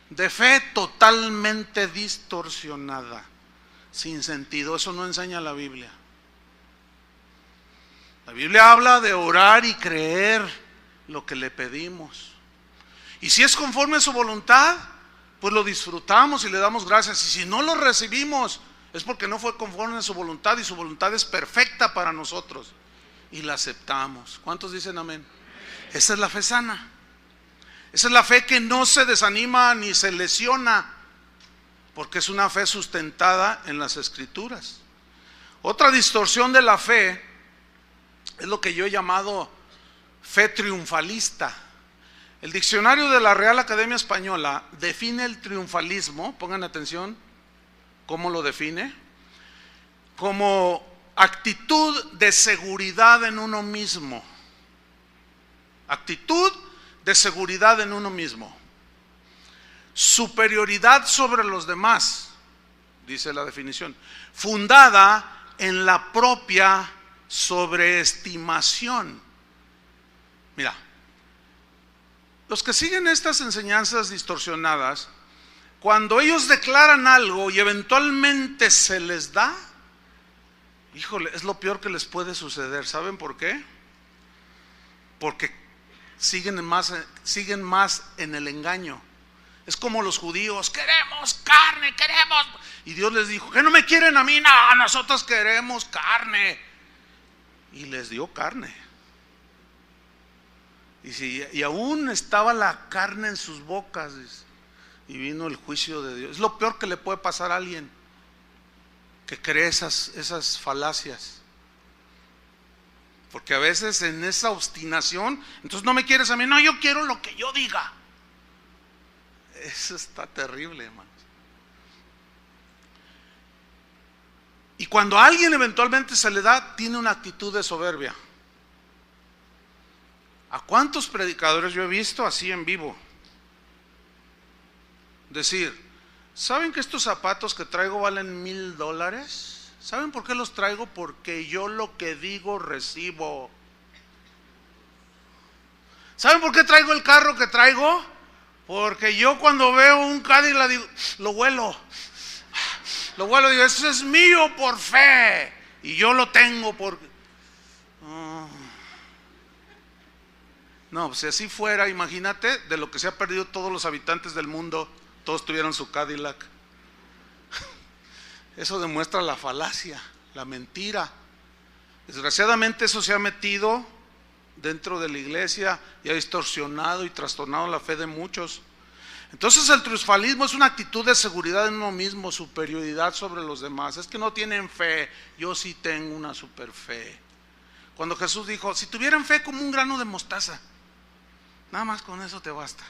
de fe totalmente distorsionada, sin sentido. Eso no enseña la Biblia. La Biblia habla de orar y creer lo que le pedimos. Y si es conforme a su voluntad, pues lo disfrutamos y le damos gracias. Y si no lo recibimos, es porque no fue conforme a su voluntad, y su voluntad es perfecta para nosotros y la aceptamos. ¿Cuántos dicen amén? Esa es la fe sana. Esa es la fe que no se desanima ni se lesiona, porque es una fe sustentada en las Escrituras. Otra distorsión de la fe es lo que yo he llamado fe triunfalista. El diccionario de la Real Academia Española define el triunfalismo, pongan atención, ¿cómo lo define? Como actitud de seguridad en uno mismo. Actitud de seguridad en uno mismo. Superioridad sobre los demás, dice la definición, fundada en la propia sobreestimación. Mira, los que siguen estas enseñanzas distorsionadas, cuando ellos declaran algo y eventualmente se les da, híjole, es lo peor que les puede suceder. ¿Saben por qué? Porque siguen más en el engaño. Es como los judíos: queremos carne, queremos. Y Dios les dijo: ¿que no me quieren a mí? No, nosotros queremos carne. Y les dio carne. Y aún estaba la carne en sus bocas. Y vino el juicio de Dios. Es lo peor que le puede pasar a alguien que cree esas falacias. Porque a veces en esa obstinación, entonces no me quieres a mí, no, yo quiero lo que yo diga. Eso está terrible, hermanos. Y cuando a alguien eventualmente se le da, tiene una actitud de soberbia. ¿A cuántos predicadores yo he visto así en vivo? Decir: ¿saben que estos zapatos que traigo valen $1,000? ¿Saben por qué los traigo? Porque yo lo que digo recibo. ¿Saben por qué traigo el carro que traigo? Porque yo cuando veo un Cadillac digo, lo huelo, digo, eso es mío por fe, y yo lo tengo por... No, pues si así fuera, imagínate de lo que se ha perdido todos los habitantes del mundo, todos tuvieran su Cadillac. Eso demuestra la falacia, la mentira. Desgraciadamente eso se ha metido dentro de la iglesia y ha distorsionado y trastornado la fe de muchos. Entonces el triunfalismo es una actitud de seguridad en uno mismo, superioridad sobre los demás. Es que no tienen fe, yo sí tengo una super fe. Cuando Jesús dijo: si tuvieran fe como un grano de mostaza, nada más con eso te basta.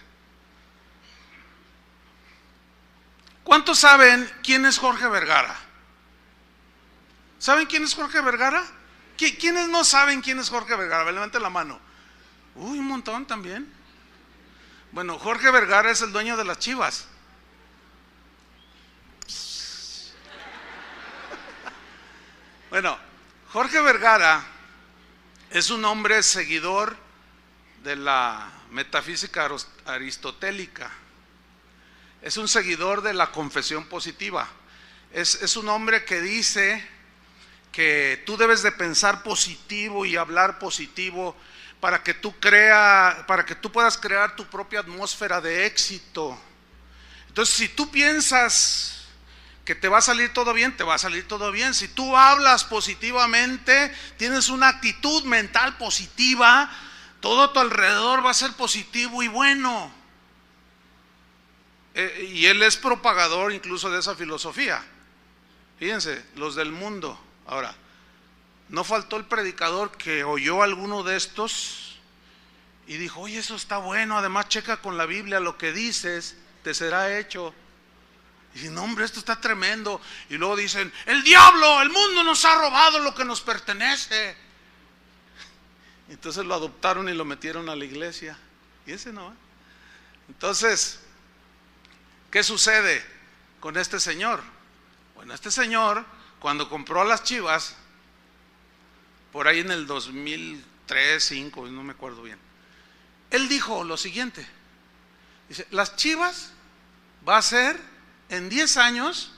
¿Cuántos saben quién es Jorge Vergara? ¿Saben quién es Jorge Vergara? ¿Quiénes no saben quién es Jorge Vergara? Levanten la mano. Uy, un montón también. Bueno, Jorge Vergara es el dueño de las Chivas. Bueno, Jorge Vergara es un hombre seguidor de la metafísica aristotélica. Es un seguidor de la confesión positiva. Es un hombre que dice que tú debes de pensar positivo y hablar positivo para que tú puedas crear tu propia atmósfera de éxito. Entonces, si tú piensas que te va a salir todo bien, te va a salir todo bien. Si tú hablas positivamente, tienes una actitud mental positiva, todo a tu alrededor va a ser positivo y bueno. Y él es propagador incluso de esa filosofía. Fíjense, los del mundo. Ahora, no faltó el predicador que oyó alguno de estos y dijo: oye, eso está bueno, además checa con la Biblia, lo que dices te será hecho. Y dicen: no, hombre, esto está tremendo. Y luego dicen: el diablo, el mundo nos ha robado lo que nos pertenece. Entonces lo adoptaron y lo metieron a la iglesia. Y ese no. Entonces, ¿qué sucede con este señor? Bueno, este señor, cuando compró a las Chivas, por ahí en el 2003, 2005, no me acuerdo bien, él dijo lo siguiente: dice, las Chivas va a ser en 10 años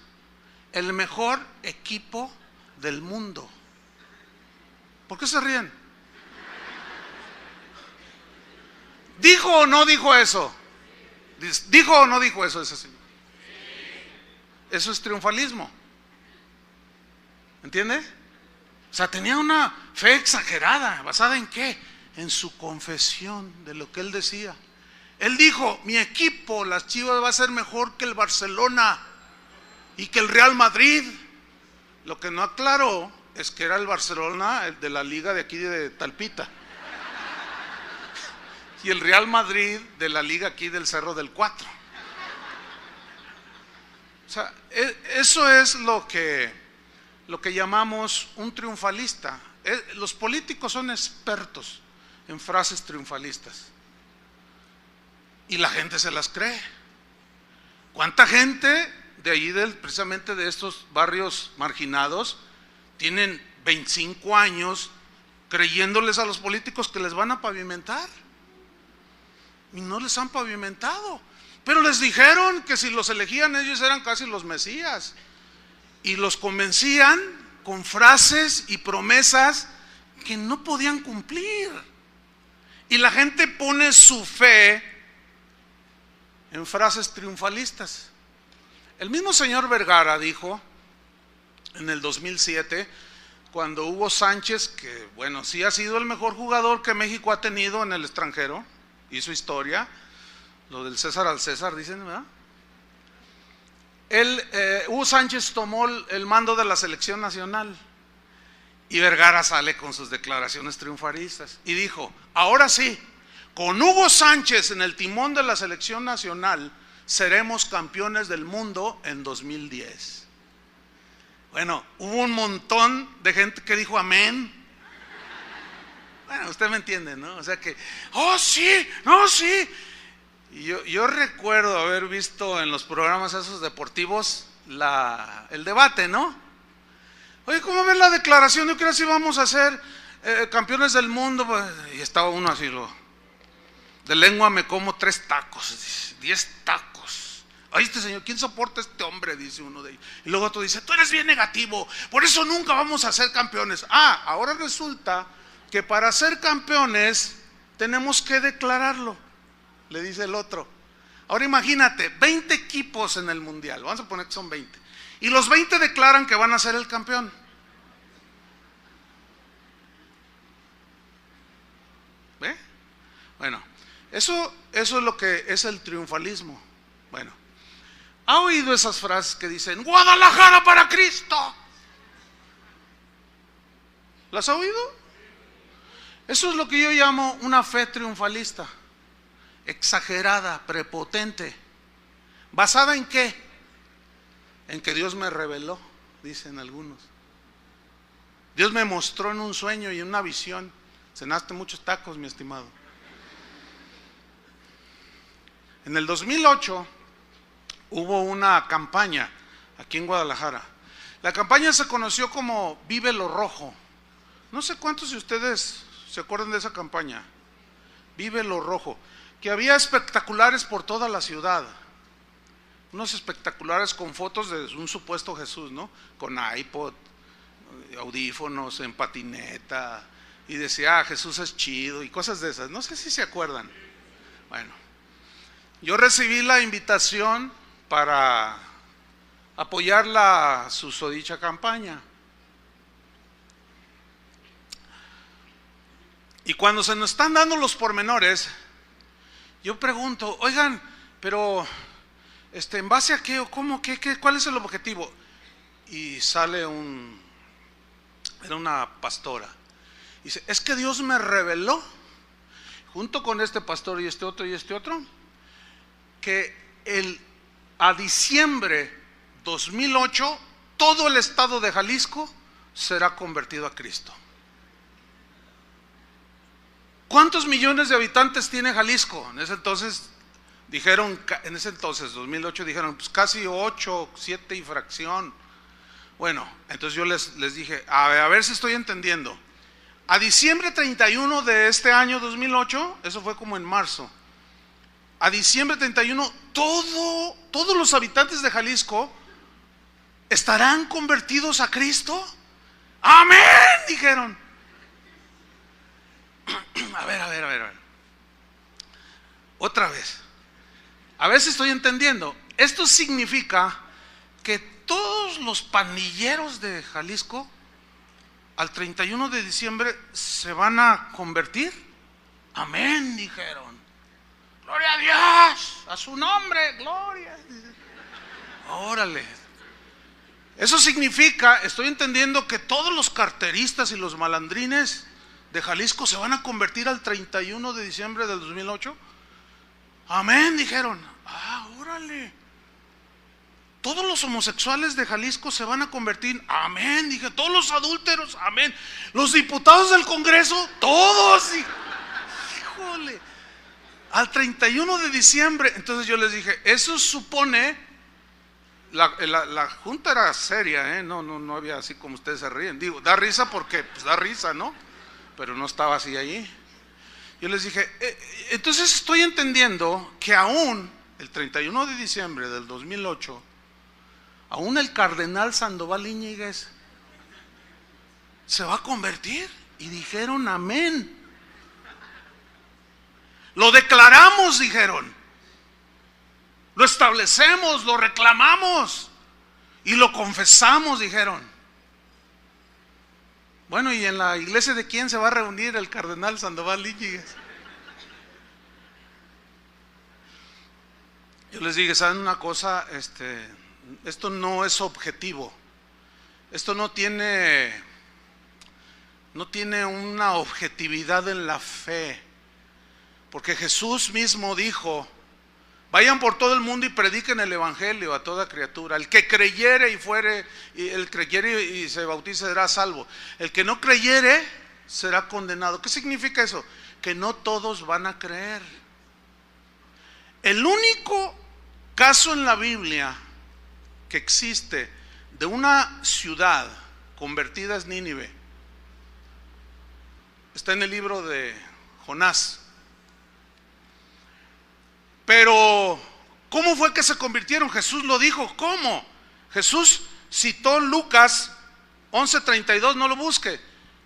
el mejor equipo del mundo. ¿Por qué se ríen? ¿Dijo o no dijo eso? ¿Dijo o no dijo eso ese señor? Eso es triunfalismo. ¿Entiende? O sea, tenía una fe exagerada. ¿Basada en qué? en su confesión de lo que él decía. Él dijo: mi equipo, las Chivas, va a ser mejor que el Barcelona y que el Real Madrid. Lo que no aclaró es que era el Barcelona, el de la liga de aquí de Talpita, y el Real Madrid de la liga aquí del Cerro del Cuatro. O sea, eso es lo que llamamos un triunfalista. Los políticos son expertos en frases triunfalistas y la gente se las cree. ¿Cuánta gente de ahí, precisamente de estos barrios marginados, tienen 25 años creyéndoles a los políticos que les van a pavimentar? Y no les han pavimentado. Pero les dijeron que si los elegían ellos eran casi los mesías. Y los convencían con frases y promesas que no podían cumplir. Y la gente pone su fe en frases triunfalistas. El mismo señor Vergara dijo en el 2007, cuando Hugo Sánchez, que bueno, sí ha sido el mejor jugador que México ha tenido en el extranjero, hizo historia, lo del César al César, dicen, ¿verdad? Hugo Sánchez tomó el mando de la selección nacional y Vergara sale con sus declaraciones triunfalistas y dijo: ahora sí, con Hugo Sánchez en el timón de la selección nacional seremos campeones del mundo en 2010. Bueno, hubo un montón de gente que dijo amén. Bueno, usted me entiende, ¿no? O sea que, oh sí, no, sí. Y yo recuerdo haber visto en los programas esos deportivos el debate, ¿no? Oye, ¿cómo ves la declaración? Yo creo que sí vamos a ser campeones del mundo. Y estaba uno así, de lengua me como 3 tacos, 10 tacos. Ay, este señor, ¿quién soporta a este hombre? Dice uno de ellos. Y luego otro dice: tú eres bien negativo, por eso nunca vamos a ser campeones. Ahora resulta que para ser campeones tenemos que declararlo, le dice el otro. Ahora imagínate, 20 equipos en el mundial, vamos a poner que son 20, y los 20 declaran que van a ser el campeón. ¿Ve? Bueno, eso es lo que es el triunfalismo. Bueno, ¿ha oído esas frases que dicen Guadalajara para Cristo? ¿Las ha oído? Eso es lo que yo llamo una fe triunfalista, exagerada, prepotente. ¿Basada en qué? En que Dios me reveló, dicen algunos. Dios me mostró en un sueño y en una visión. Cenaste muchos tacos, mi estimado. En el 2008 hubo una campaña aquí en Guadalajara. La campaña se conoció como Vive lo Rojo. No sé cuántos de ustedes se acuerdan de esa campaña. Vive lo Rojo. Que había espectaculares por toda la ciudad. Unos espectaculares con fotos de un supuesto Jesús, ¿no? Con iPod, audífonos, en patineta. Y decía: Jesús es chido y cosas de esas. No sé si se acuerdan. Bueno, yo recibí la invitación para apoyar la susodicha campaña. Y cuando se nos están dando los pormenores, yo pregunto: oigan, pero ¿en base a qué o cómo? ¿Cuál es el objetivo? Y sale era una pastora. Dice: es que Dios me reveló, junto con este pastor y este otro, que a diciembre 2008 todo el estado de Jalisco será convertido a Cristo. ¿Cuántos millones de habitantes tiene Jalisco? En ese entonces, 2008, dijeron pues casi 8, 7 y fracción. Bueno, entonces yo les dije: a ver si estoy entendiendo. A diciembre 31 de este año 2008, eso fue como en marzo, a diciembre 31, todos los habitantes de Jalisco estarán convertidos a Cristo. ¡Amén!, dijeron. A ver. Otra vez. A ver si estoy entendiendo. Esto significa que todos los pandilleros de Jalisco al 31 de diciembre se van a convertir. Amén, dijeron. Gloria a Dios, a su nombre, gloria. Órale. Eso significa, estoy entendiendo que todos los carteristas y los malandrines de Jalisco se van a convertir al 31 de diciembre del 2008. Amén, dijeron. Órale. Todos los homosexuales de Jalisco se van a convertir. Amén, dije. Todos los adúlteros, amén. Los diputados del Congreso, todos. Híjole. Al 31 de diciembre. Entonces yo les dije, eso supone. La junta era seria, no había así como ustedes se ríen. Digo, da risa porque pues da risa, ¿no? Pero no estaba así allí. Yo les dije, entonces estoy entendiendo que aún el 31 de diciembre del 2008, aún el cardenal Sandoval Íñiguez se va a convertir. Y dijeron amén. Lo declaramos, dijeron. Lo establecemos, lo reclamamos y lo confesamos, dijeron. Bueno, ¿y en la iglesia de quién se va a reunir el cardenal Sandoval Íñiguez? Yo les dije, ¿saben una cosa? Esto no es objetivo. Esto no tiene una objetividad en la fe. Porque Jesús mismo dijo: vayan por todo el mundo y prediquen el evangelio a toda criatura. El que creyere y se bautice será salvo. El que no creyere será condenado. ¿Qué significa eso? Que no todos van a creer. El único caso en la Biblia que existe de una ciudad convertida es Nínive. Está en el libro de Jonás. Pero, ¿cómo fue que se convirtieron? Jesús lo dijo. ¿Cómo? Jesús citó Lucas 11:32, no lo busque.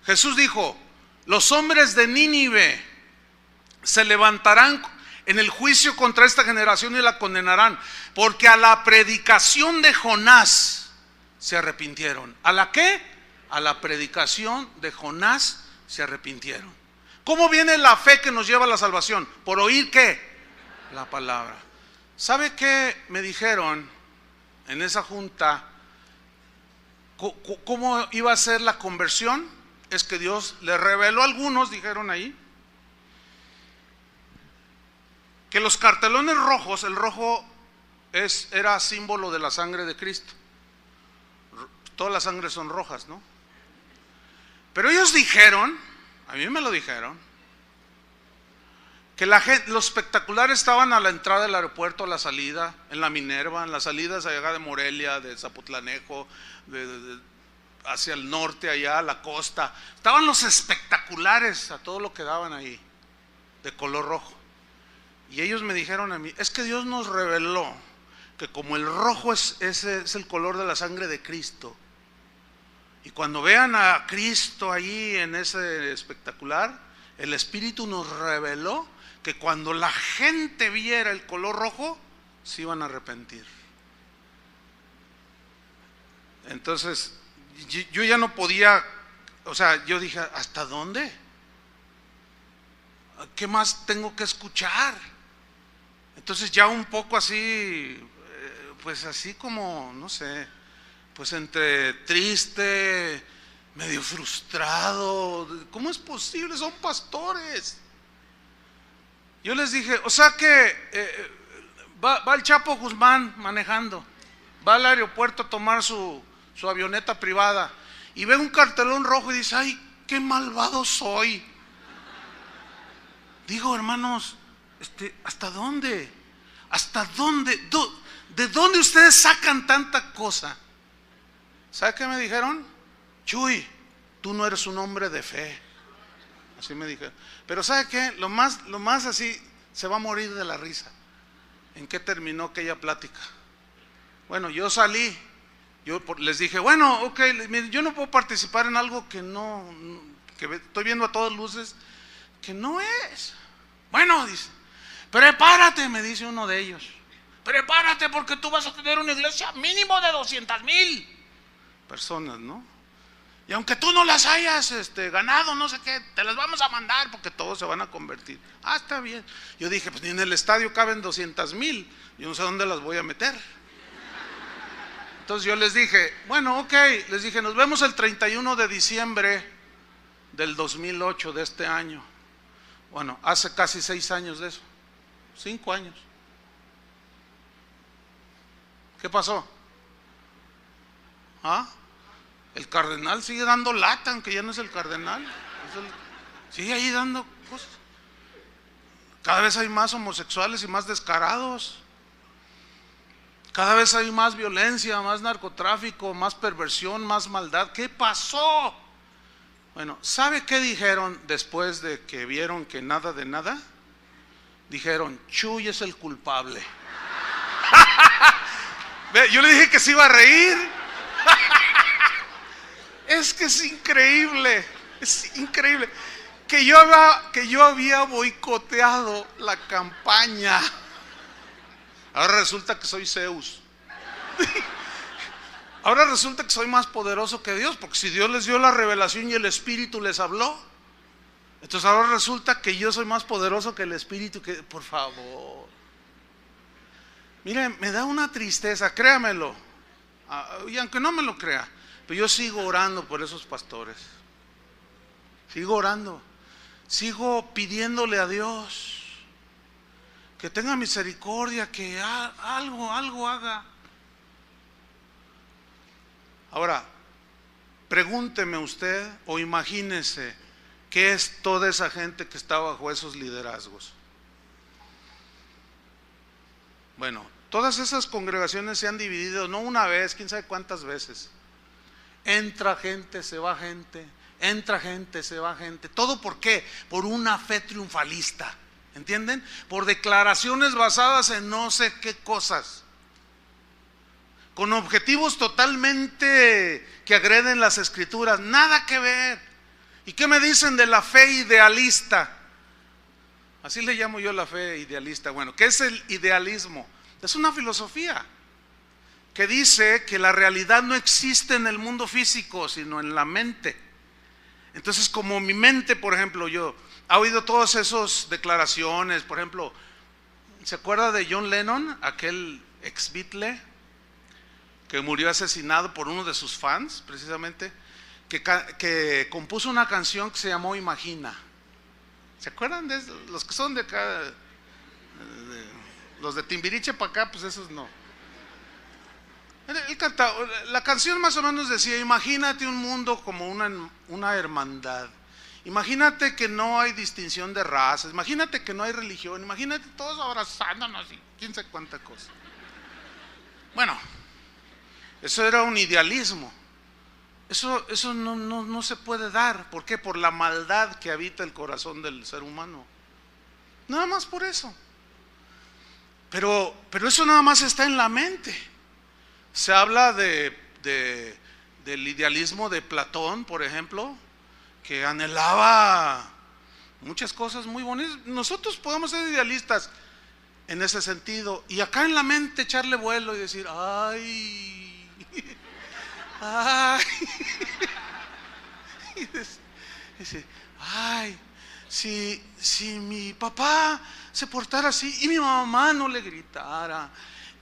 Jesús dijo: los hombres de Nínive se levantarán en el juicio contra esta generación y la condenarán, porque a la predicación de Jonás se arrepintieron. ¿A la qué? A la predicación de Jonás se arrepintieron. ¿Cómo viene la fe que nos lleva a la salvación? ¿Por oír qué? La palabra. ¿Sabe qué me dijeron en esa junta? ¿Cómo iba a ser la conversión? Es que Dios le reveló a algunos, dijeron ahí, que los cartelones rojos, el rojo era símbolo de la sangre de Cristo. Todas las sangres son rojas, ¿no? Pero ellos dijeron, a mí me lo dijeron, que los espectaculares estaban a la entrada del aeropuerto, a la salida, en la Minerva, en las salidas allá de Morelia, de Zapotlanejo, hacia el norte, allá a la costa. Estaban los espectaculares a todo lo que daban ahí, de color rojo. Y ellos me dijeron a mí, es que Dios nos reveló que como el rojo es el color de la sangre de Cristo, y cuando vean a Cristo ahí en ese espectacular, el Espíritu nos reveló que cuando la gente viera el color rojo, se iban a arrepentir. Entonces, yo ya no podía, yo dije, ¿hasta dónde? ¿Qué más tengo que escuchar? Entonces ya un poco así, pues así como, no sé, pues entre triste, medio frustrado. ¿Cómo es posible? Son pastores. Yo les dije, o sea que va el Chapo Guzmán manejando, va al aeropuerto a tomar su avioneta privada y ve un cartelón rojo y dice, ay, qué malvado soy. Digo, hermanos, ¿hasta dónde? ¿Hasta dónde? ¿De dónde ustedes sacan tanta cosa? ¿Sabe qué me dijeron? Chuy, tú no eres un hombre de fe. Así me dijeron. Pero ¿sabe qué? Lo más así, se va a morir de la risa. ¿En qué terminó aquella plática? Bueno, yo salí. Yo les dije, bueno, ok, yo no puedo participar en algo que estoy viendo a todas luces que no es. Bueno, dice, prepárate, me dice uno de ellos. Prepárate porque tú vas a tener una iglesia mínimo de 200,000 personas, ¿no? Y aunque tú no las hayas ganado, no sé qué, te las vamos a mandar porque todos se van a convertir. Ah, está bien. Yo dije, pues ni en el estadio caben 200,000, yo no sé dónde las voy a meter. Entonces yo les dije, bueno, ok, les dije, nos vemos el 31 de diciembre del 2008 de este año. Bueno, hace casi 6 años de eso, 5 años. ¿Qué pasó? ¿Ah? El cardenal sigue dando lata, aunque ya no es el cardenal. Sigue ahí dando cosas. Cada vez hay más homosexuales y más descarados. Cada vez hay más violencia, más narcotráfico, más perversión, más maldad. ¿Qué pasó? Bueno, ¿sabe qué dijeron después de que vieron que nada de nada? Dijeron, Chuy es el culpable. Yo le dije que se iba a reír. Es que es increíble que yo había boicoteado la campaña. Ahora resulta que soy Zeus. Ahora resulta que soy más poderoso que Dios, porque si Dios les dio la revelación y el Espíritu les habló, entonces ahora resulta que yo soy más poderoso que el Espíritu. Por favor, miren, me da una tristeza, créamelo, y aunque no me lo crea, pero yo sigo orando por esos pastores. Sigo orando, sigo pidiéndole a Dios que tenga misericordia, que algo haga. Ahora, pregúnteme usted o imagínese qué es toda esa gente que está bajo esos liderazgos. Bueno, todas esas congregaciones se han dividido no una vez, quién sabe cuántas veces. Entra gente, se va gente, entra gente, se va gente. ¿Todo por qué? Por una fe triunfalista, ¿entienden? Por declaraciones basadas en no sé qué cosas, con objetivos totalmente que agreden las escrituras, nada que ver. ¿Y qué me dicen de la fe idealista? Así le llamo yo la fe idealista. Bueno, ¿qué es el idealismo? Es una filosofía que dice que la realidad no existe en el mundo físico, sino en la mente. Entonces, como mi mente, por ejemplo, yo ha oído todas esas declaraciones, por ejemplo, ¿se acuerda de John Lennon, aquel ex Beatle que murió asesinado por uno de sus fans, precisamente, que compuso una canción que se llamó Imagina? ¿Se acuerdan de eso? Los que son de acá, los de Timbiriche para acá, pues esos no. Él cantaba, la canción más o menos decía, imagínate un mundo como una hermandad. Imagínate que no hay distinción de razas, imagínate que no hay religión, imagínate todos abrazándonos y quién sabe cuánta cosa. Bueno, eso era un idealismo. Eso no se puede dar. ¿Por qué? Por la maldad que habita el corazón del ser humano. Nada más por eso. Pero eso nada más está en la mente. Se habla del idealismo de Platón, por ejemplo, que anhelaba muchas cosas muy bonitas. Nosotros podemos ser idealistas en ese sentido, y acá en la mente echarle vuelo y decir, ay, y dice, ay, si mi papá se portara así y mi mamá no le gritara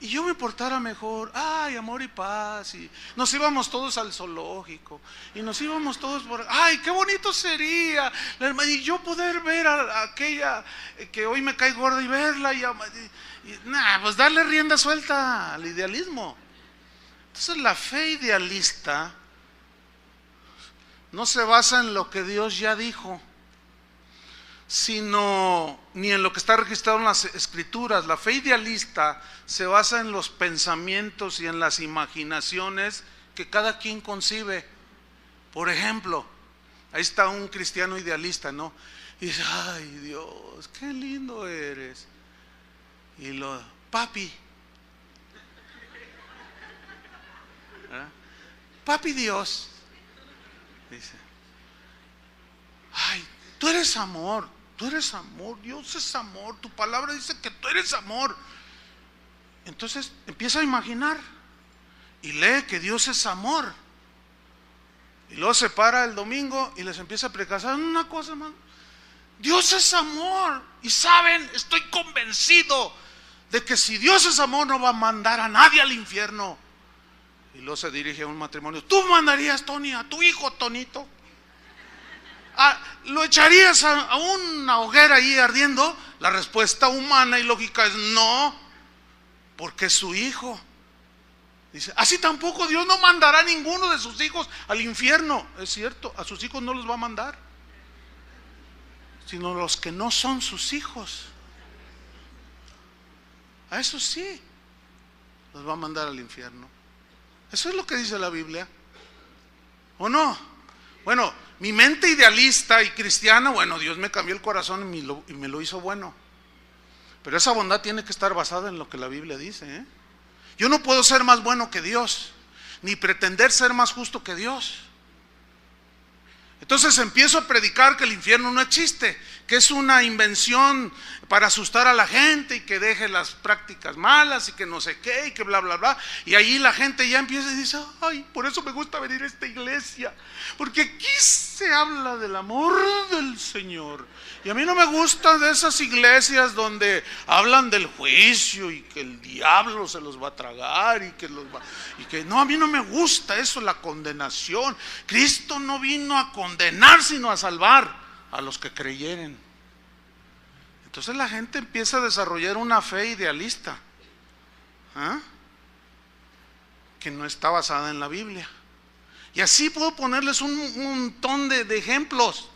y yo me portara mejor, ay, amor y paz, y nos íbamos todos al zoológico y nos íbamos todos por, ay, qué bonito sería, y yo poder ver a aquella que hoy me cae gorda y verla y pues darle rienda suelta al idealismo. Entonces la fe idealista no se basa en lo que Dios ya dijo, sino ni en lo que está registrado en las escrituras. La fe idealista se basa en los pensamientos y en las imaginaciones que cada quien concibe. Por ejemplo, ahí está un cristiano idealista, ¿no? Y dice, ay Dios, qué lindo eres. Y papi, ¿verdad? Papi Dios, dice, ay, tú eres amor, Dios es amor, tu palabra dice que tú eres amor. Entonces empieza a imaginar y lee que Dios es amor. Y luego se para el domingo y les empieza a predicar. ¿Saben una cosa, hermano? Dios es amor. Y saben, estoy convencido de que si Dios es amor no va a mandar a nadie al infierno. Y luego se dirige a un matrimonio. ¿Tú mandarías, Tony, a tu hijo Tonito? ¿Lo echarías a una hoguera ahí ardiendo? La respuesta humana y lógica es no, porque es su hijo. Dice, así tampoco Dios no mandará a ninguno de sus hijos al infierno. Es cierto, a sus hijos no los va a mandar, sino los que no son sus hijos. A esos sí los va a mandar al infierno. Eso es lo que dice la Biblia, ¿o no? Bueno, mi mente idealista y cristiana, bueno, Dios me cambió el corazón y me lo hizo bueno. Pero esa bondad tiene que estar basada en lo que la Biblia dice, ¿eh? Yo no puedo ser más bueno que Dios, ni pretender ser más justo que Dios. Entonces empiezo a predicar que el infierno no existe, que es una invención para asustar a la gente y que deje las prácticas malas y que no sé qué y que bla bla bla. Y ahí la gente ya empieza y dice, ay, por eso me gusta venir a esta iglesia, porque aquí se habla del amor del Señor. Y a mí no me gustan de esas iglesias donde hablan del juicio y que el diablo se los va a tragar y que no, a mí no me gusta eso, la condenación. Cristo no vino a condenar sino a salvar a los que creyeren. Entonces la gente empieza a desarrollar una fe idealista, que no está basada en la Biblia. Y así puedo ponerles un montón de ejemplos.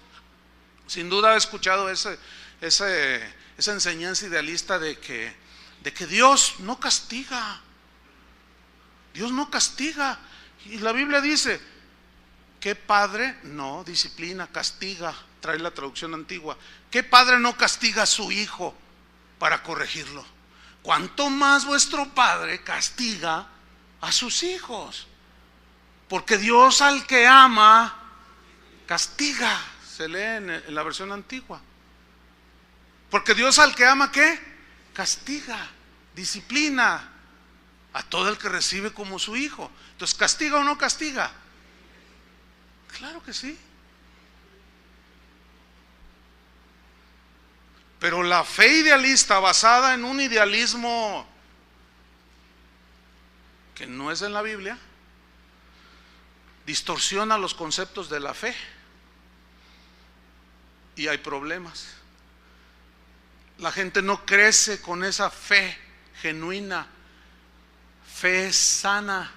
Sin duda he escuchado esa enseñanza idealista de que Dios no castiga. Dios no castiga. Y la Biblia dice, ¿qué padre no disciplina, castiga? Trae la traducción antigua. ¿Qué padre no castiga a su hijo para corregirlo? ¿Cuánto más vuestro Padre castiga a sus hijos? Porque Dios al que ama, castiga. Se lee en la versión antigua. Porque Dios al que ama, ¿qué? Castiga, disciplina a todo el que recibe como su hijo. Entonces, ¿castiga o no castiga? Claro que sí. Pero la fe idealista basada en un idealismo que no es en la Biblia, distorsiona los conceptos de la fe. Y hay problemas. La gente no crece con esa fe genuina, fe sana.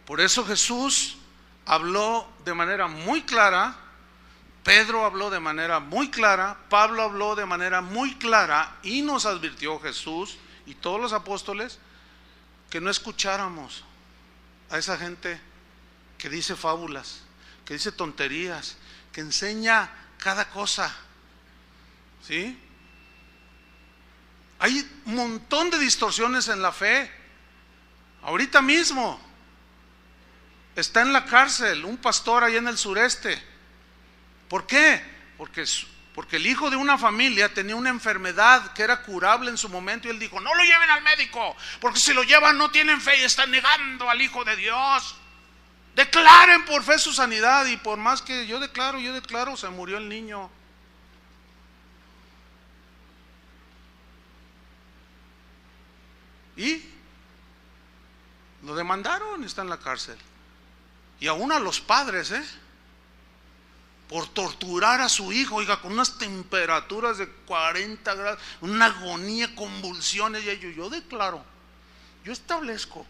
Por eso Jesús habló de manera muy clara, Pedro habló de manera muy clara, Pablo habló de manera muy clara y nos advirtió Jesús y todos los apóstoles que no escucháramos a esa gente que dice fábulas, que dice tonterías, que enseña cada cosa, ¿sí? Hay un montón de distorsiones en la fe. Ahorita mismo está en la cárcel un pastor allá en el sureste. ¿Por qué? Porque el hijo de una familia tenía una enfermedad que era curable en su momento y él dijo, no lo lleven al médico, porque si lo llevan no tienen fe y están negando al Hijo de Dios. Declaren por fe su sanidad. Y por más que yo declaro, se murió el niño. Y lo demandaron, está en la cárcel. Y aún a los padres, por torturar a su hijo, oiga, con unas temperaturas de 40 grados, una agonía, convulsiones. Y yo declaro, yo establezco,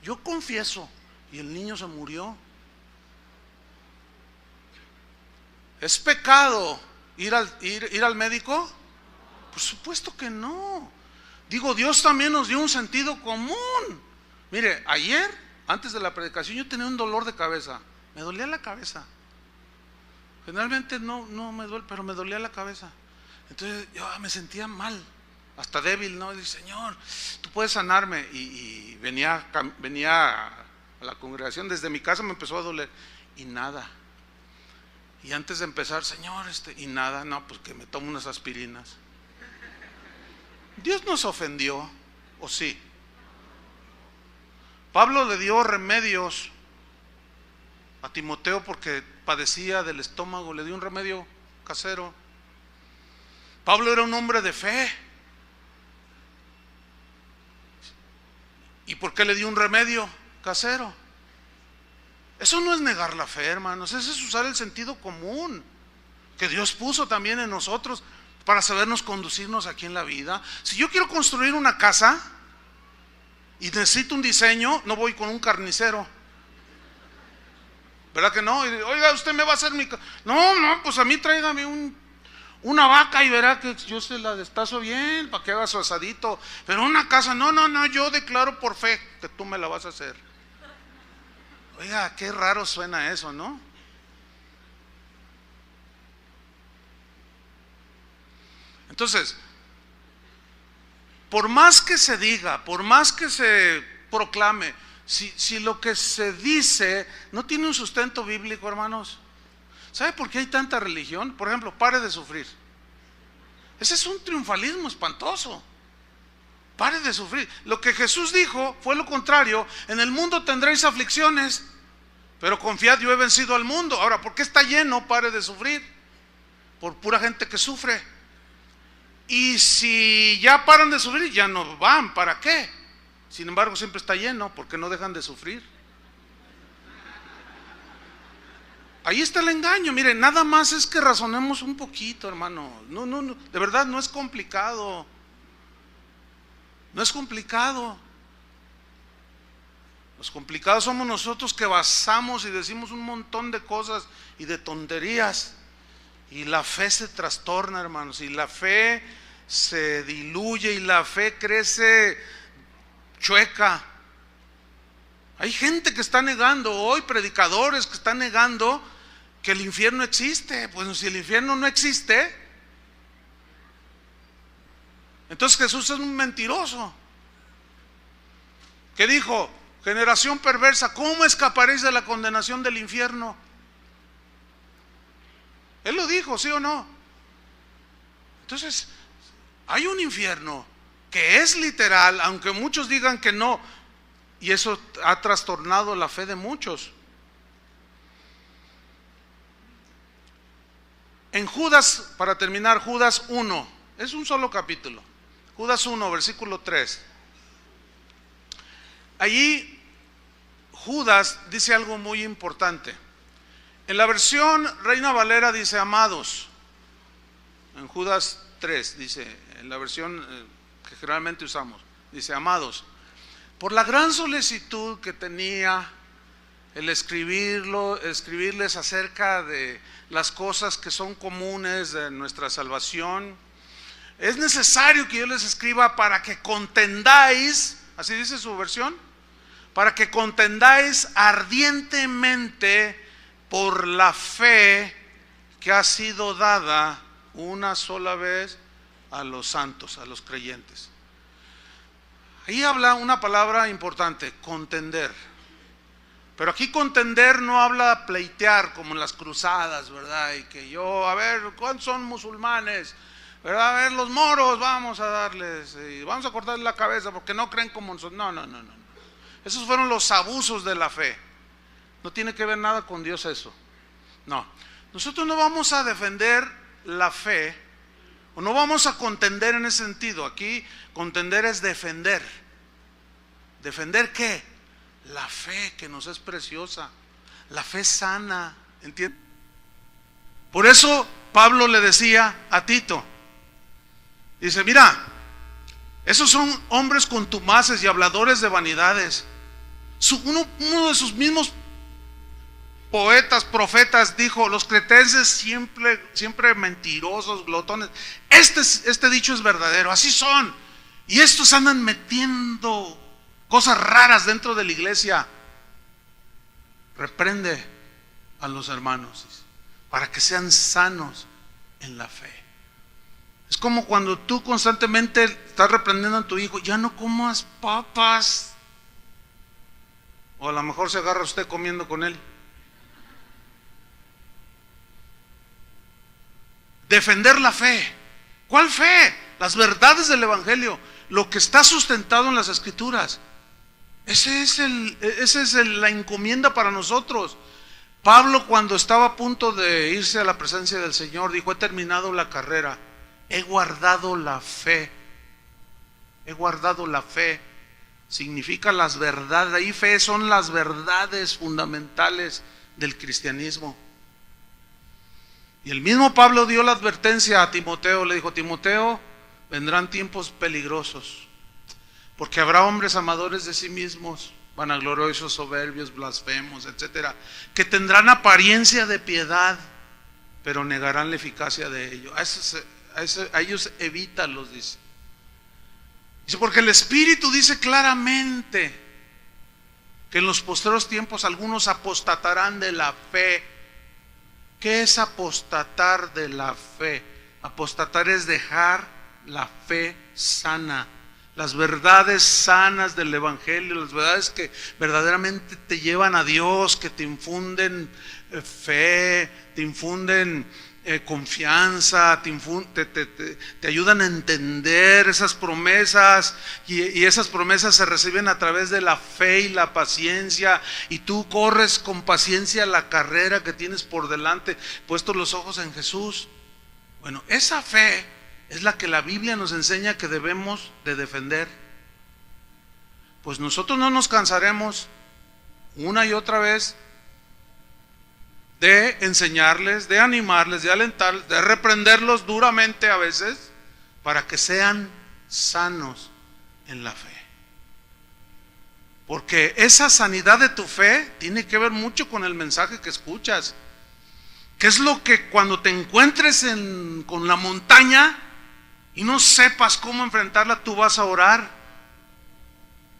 yo confieso. Y el niño se murió. ¿Es pecado ir al médico? Por supuesto que no. Digo, Dios también nos dio un sentido común. Mire, ayer, antes de la predicación, yo tenía un dolor de cabeza. Me dolía la cabeza. Generalmente no me duele, pero me dolía la cabeza. Entonces yo me sentía mal, hasta débil, ¿no? Y dije, Señor, tú puedes sanarme. Y venía a la congregación, desde mi casa me empezó a doler y nada. Y antes de empezar, Señor, y nada, no, pues que me tomo unas aspirinas. Dios nos ofendió, ¿o sí? Pablo le dio remedios A Timoteo porque padecía del estómago, le dio un remedio casero. Pablo era un hombre de fe. ¿Y por qué le dio un remedio casero? Eso no es negar la fe, hermanos, eso es usar el sentido común que Dios puso también en nosotros para sabernos conducirnos aquí en la vida. Si yo quiero construir una casa y necesito un diseño, no voy con un carnicero, ¿verdad que no? Oiga, usted me va a hacer mi casa. No, pues a mí tráigame una vaca y verá que yo se la destazo bien para que haga su asadito. Pero una casa, no, yo declaro por fe que tú me la vas a hacer. Oiga, qué raro suena eso, ¿no? Entonces, por más que se diga, por más que se proclame, si lo que se dice no tiene un sustento bíblico, hermanos, ¿sabe por qué hay tanta religión? Por ejemplo, pare de sufrir. Ese es un triunfalismo espantoso. Pare de sufrir. Lo que Jesús dijo fue lo contrario. En el mundo tendréis aflicciones, pero confiad, yo he vencido al mundo. Ahora, ¿por qué está lleno? Pare de sufrir. Por pura gente que sufre. Y si ya paran de sufrir, ya no van. ¿Para qué? Sin embargo, siempre está lleno porque no dejan de sufrir. Ahí está el engaño. Miren, nada más es que razonemos un poquito, hermano. No, de verdad no es complicado. No es complicado. Los complicados somos nosotros que basamos y decimos un montón de cosas y de tonterías. Y la fe se trastorna, hermanos. Y la fe se diluye y la fe crece chueca. Hay gente que está negando hoy, predicadores que están negando que el infierno existe. Pues si el infierno no existe, entonces Jesús es un mentiroso. ¿Qué dijo? Generación perversa, ¿cómo escaparéis de la condenación del infierno? Él lo dijo, ¿sí o no? Entonces, hay un infierno que es literal, aunque muchos digan que no, y eso ha trastornado la fe de muchos. En Judas, para terminar, Judas 1, es un solo capítulo. Judas 1, versículo 3. Allí Judas dice algo muy importante. En la versión Reina Valera dice amados. En Judas 3 dice, en la versión que generalmente usamos, dice amados. Por la gran solicitud que tenía el escribirles acerca de las cosas que son comunes de nuestra salvación, es necesario que yo les escriba para que contendáis, así dice su versión, para que contendáis ardientemente por la fe que ha sido dada una sola vez a los santos, a los creyentes. Ahí habla una palabra importante, contender. Pero aquí contender no habla pleitear como en las cruzadas, ¿verdad? Y que yo, a ver, ¿cuántos son musulmanes? ¿Verdad? A ver, los moros, vamos a darles, y vamos a cortarles la cabeza porque no creen como nosotros. No. Esos fueron los abusos de la fe. No tiene que ver nada con Dios eso. No. Nosotros no vamos a defender la fe, o no vamos a contender en ese sentido. Aquí contender es defender. ¿Defender qué? La fe que nos es preciosa. La fe sana. ¿Entiendes? Por eso Pablo le decía a Tito, dice, mira, esos son hombres contumaces y habladores de vanidades. Uno de sus mismos poetas, profetas dijo, los cretenses siempre mentirosos, glotones. Este dicho es verdadero, así son. Y estos andan metiendo cosas raras dentro de la iglesia. Reprende a los hermanos para que sean sanos en la fe. Es como cuando tú constantemente estás reprendiendo a tu hijo, ya no comas papas. O a lo mejor se agarra usted comiendo con él. Defender la fe. ¿Cuál fe? Las verdades del evangelio, lo que está sustentado en las escrituras. Esa es la encomienda para nosotros. Pablo, cuando estaba a punto de irse a la presencia del Señor, dijo: he terminado la carrera, he guardado la fe. He guardado la fe. Significa las verdades. Ahí fe son las verdades fundamentales del cristianismo. Y el mismo Pablo dio la advertencia a Timoteo. Le dijo: Timoteo, vendrán tiempos peligrosos, porque habrá hombres amadores de sí mismos, vanagloriosos, soberbios, blasfemos, etcétera, que tendrán apariencia de piedad, pero negarán la eficacia de ello. A ellos evítalos, dice. Dice, porque el Espíritu dice claramente que en los postreros tiempos algunos apostatarán de la fe. ¿Qué es apostatar de la fe? Apostatar es dejar la fe sana, las verdades sanas del Evangelio, las verdades que verdaderamente te llevan a Dios, que te infunden fe, te infunden confianza, te ayudan a entender esas promesas, y esas promesas se reciben a través de la fe y la paciencia, y tú corres con paciencia la carrera que tienes por delante, puestos los ojos en Jesús. Bueno, esa fe es la que la Biblia nos enseña que debemos de defender. Pues nosotros no nos cansaremos una y otra vez de enseñarles, de animarles, de alentarles, de reprenderlos duramente a veces, para que sean sanos en la fe. Porque esa sanidad de tu fe tiene que ver mucho con el mensaje que escuchas. ¿Qué es lo que cuando te encuentres con la montaña y no sepas cómo enfrentarla, tú vas a orar?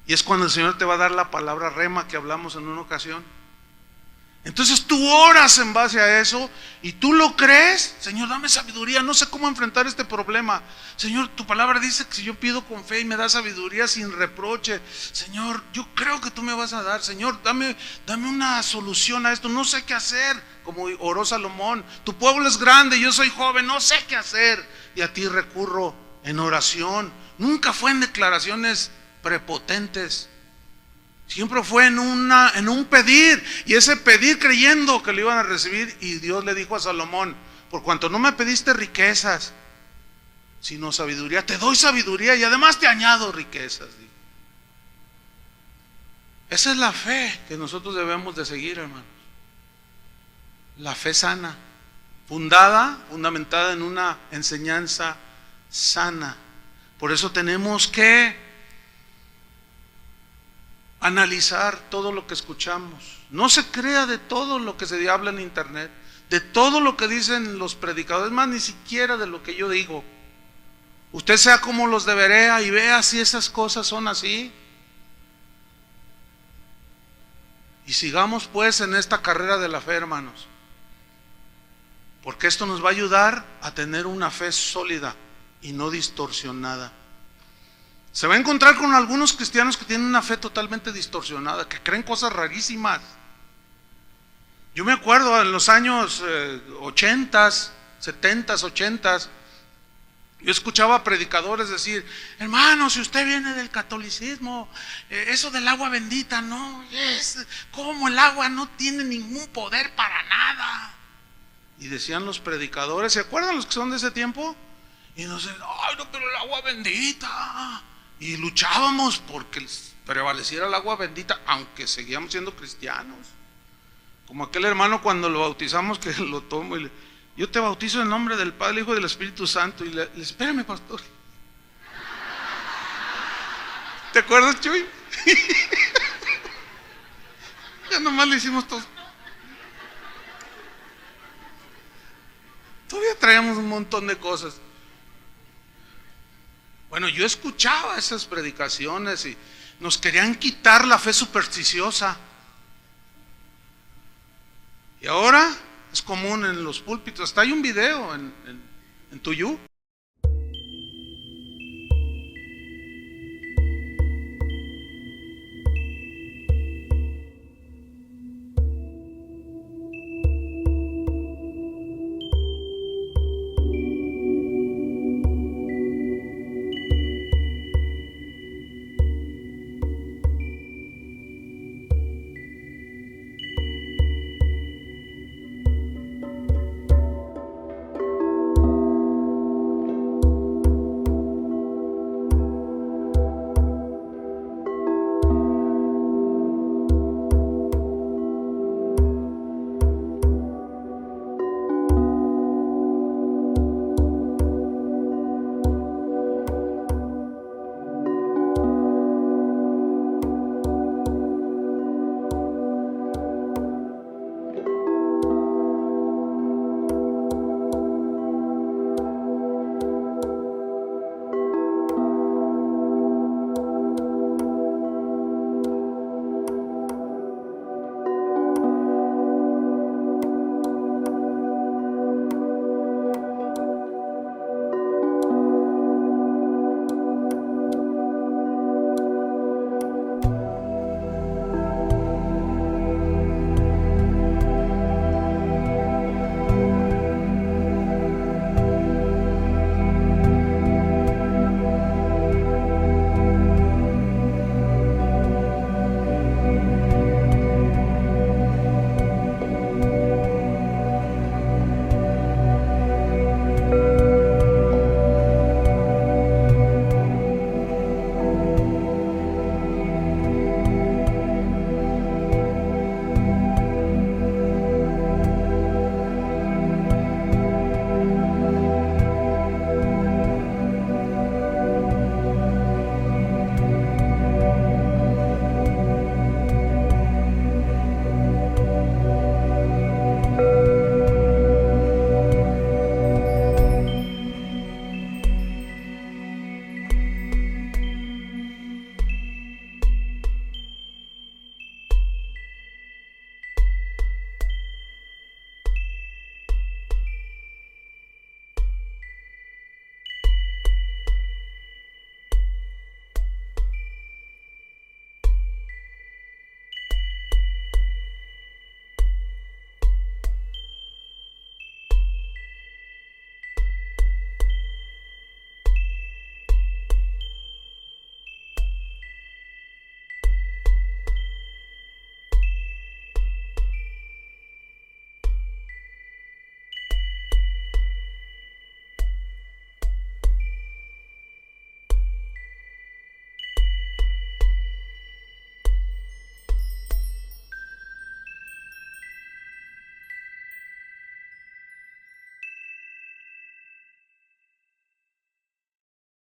Y es cuando el Señor te va a dar la palabra rema que hablamos en una ocasión. Entonces tú oras en base a eso y tú lo crees. Señor, dame sabiduría, no sé cómo enfrentar este problema. Señor, tu palabra dice que si yo pido con fe y me da sabiduría sin reproche, Señor, yo creo que tú me vas a dar. Señor, dame una solución a esto, no sé qué hacer. Como oró Salomón: tu pueblo es grande, yo soy joven, no sé qué hacer. Y a ti recurro en oración. Nunca fue en declaraciones prepotentes. Siempre fue en un pedir, y ese pedir creyendo que lo iban a recibir. Y Dios le dijo a Salomón: por cuanto no me pediste riquezas, sino sabiduría, te doy sabiduría y además te añado riquezas. Esa es la fe que nosotros debemos de seguir, hermanos. La fe sana, fundamentada en una enseñanza sana. Por eso tenemos que analizar todo lo que escuchamos. No se crea de todo lo que se habla en internet, de todo lo que dicen los predicadores, más ni siquiera de lo que yo digo. Usted sea como los de Berea y vea si esas cosas son así. Y sigamos pues en esta carrera de la fe, hermanos, porque esto nos va a ayudar a tener una fe sólida y no distorsionada. Se va a encontrar con algunos cristianos que tienen una fe totalmente distorsionada, que creen cosas rarísimas. Yo me acuerdo en los años 80s, 70s, 80s, yo escuchaba a predicadores decir: hermano, si usted viene del catolicismo, eso del agua bendita, no, ¿cómo el agua no tiene ningún poder para nada? Y decían los predicadores, ¿se acuerdan los que son de ese tiempo? Y nos decían: ay, no, pero el agua bendita. Y luchábamos porque prevaleciera el agua bendita, aunque seguíamos siendo cristianos. Como aquel hermano cuando lo bautizamos, que lo tomo y yo te bautizo en el nombre del Padre, el Hijo y del Espíritu Santo. Y le espérame, pastor. ¿Te acuerdas, Chuy? Ya nomás le hicimos todo. Todavía traíamos un montón de cosas. Bueno, yo escuchaba esas predicaciones y nos querían quitar la fe supersticiosa. Y ahora es común en los púlpitos. Hasta hay un video en Tuyú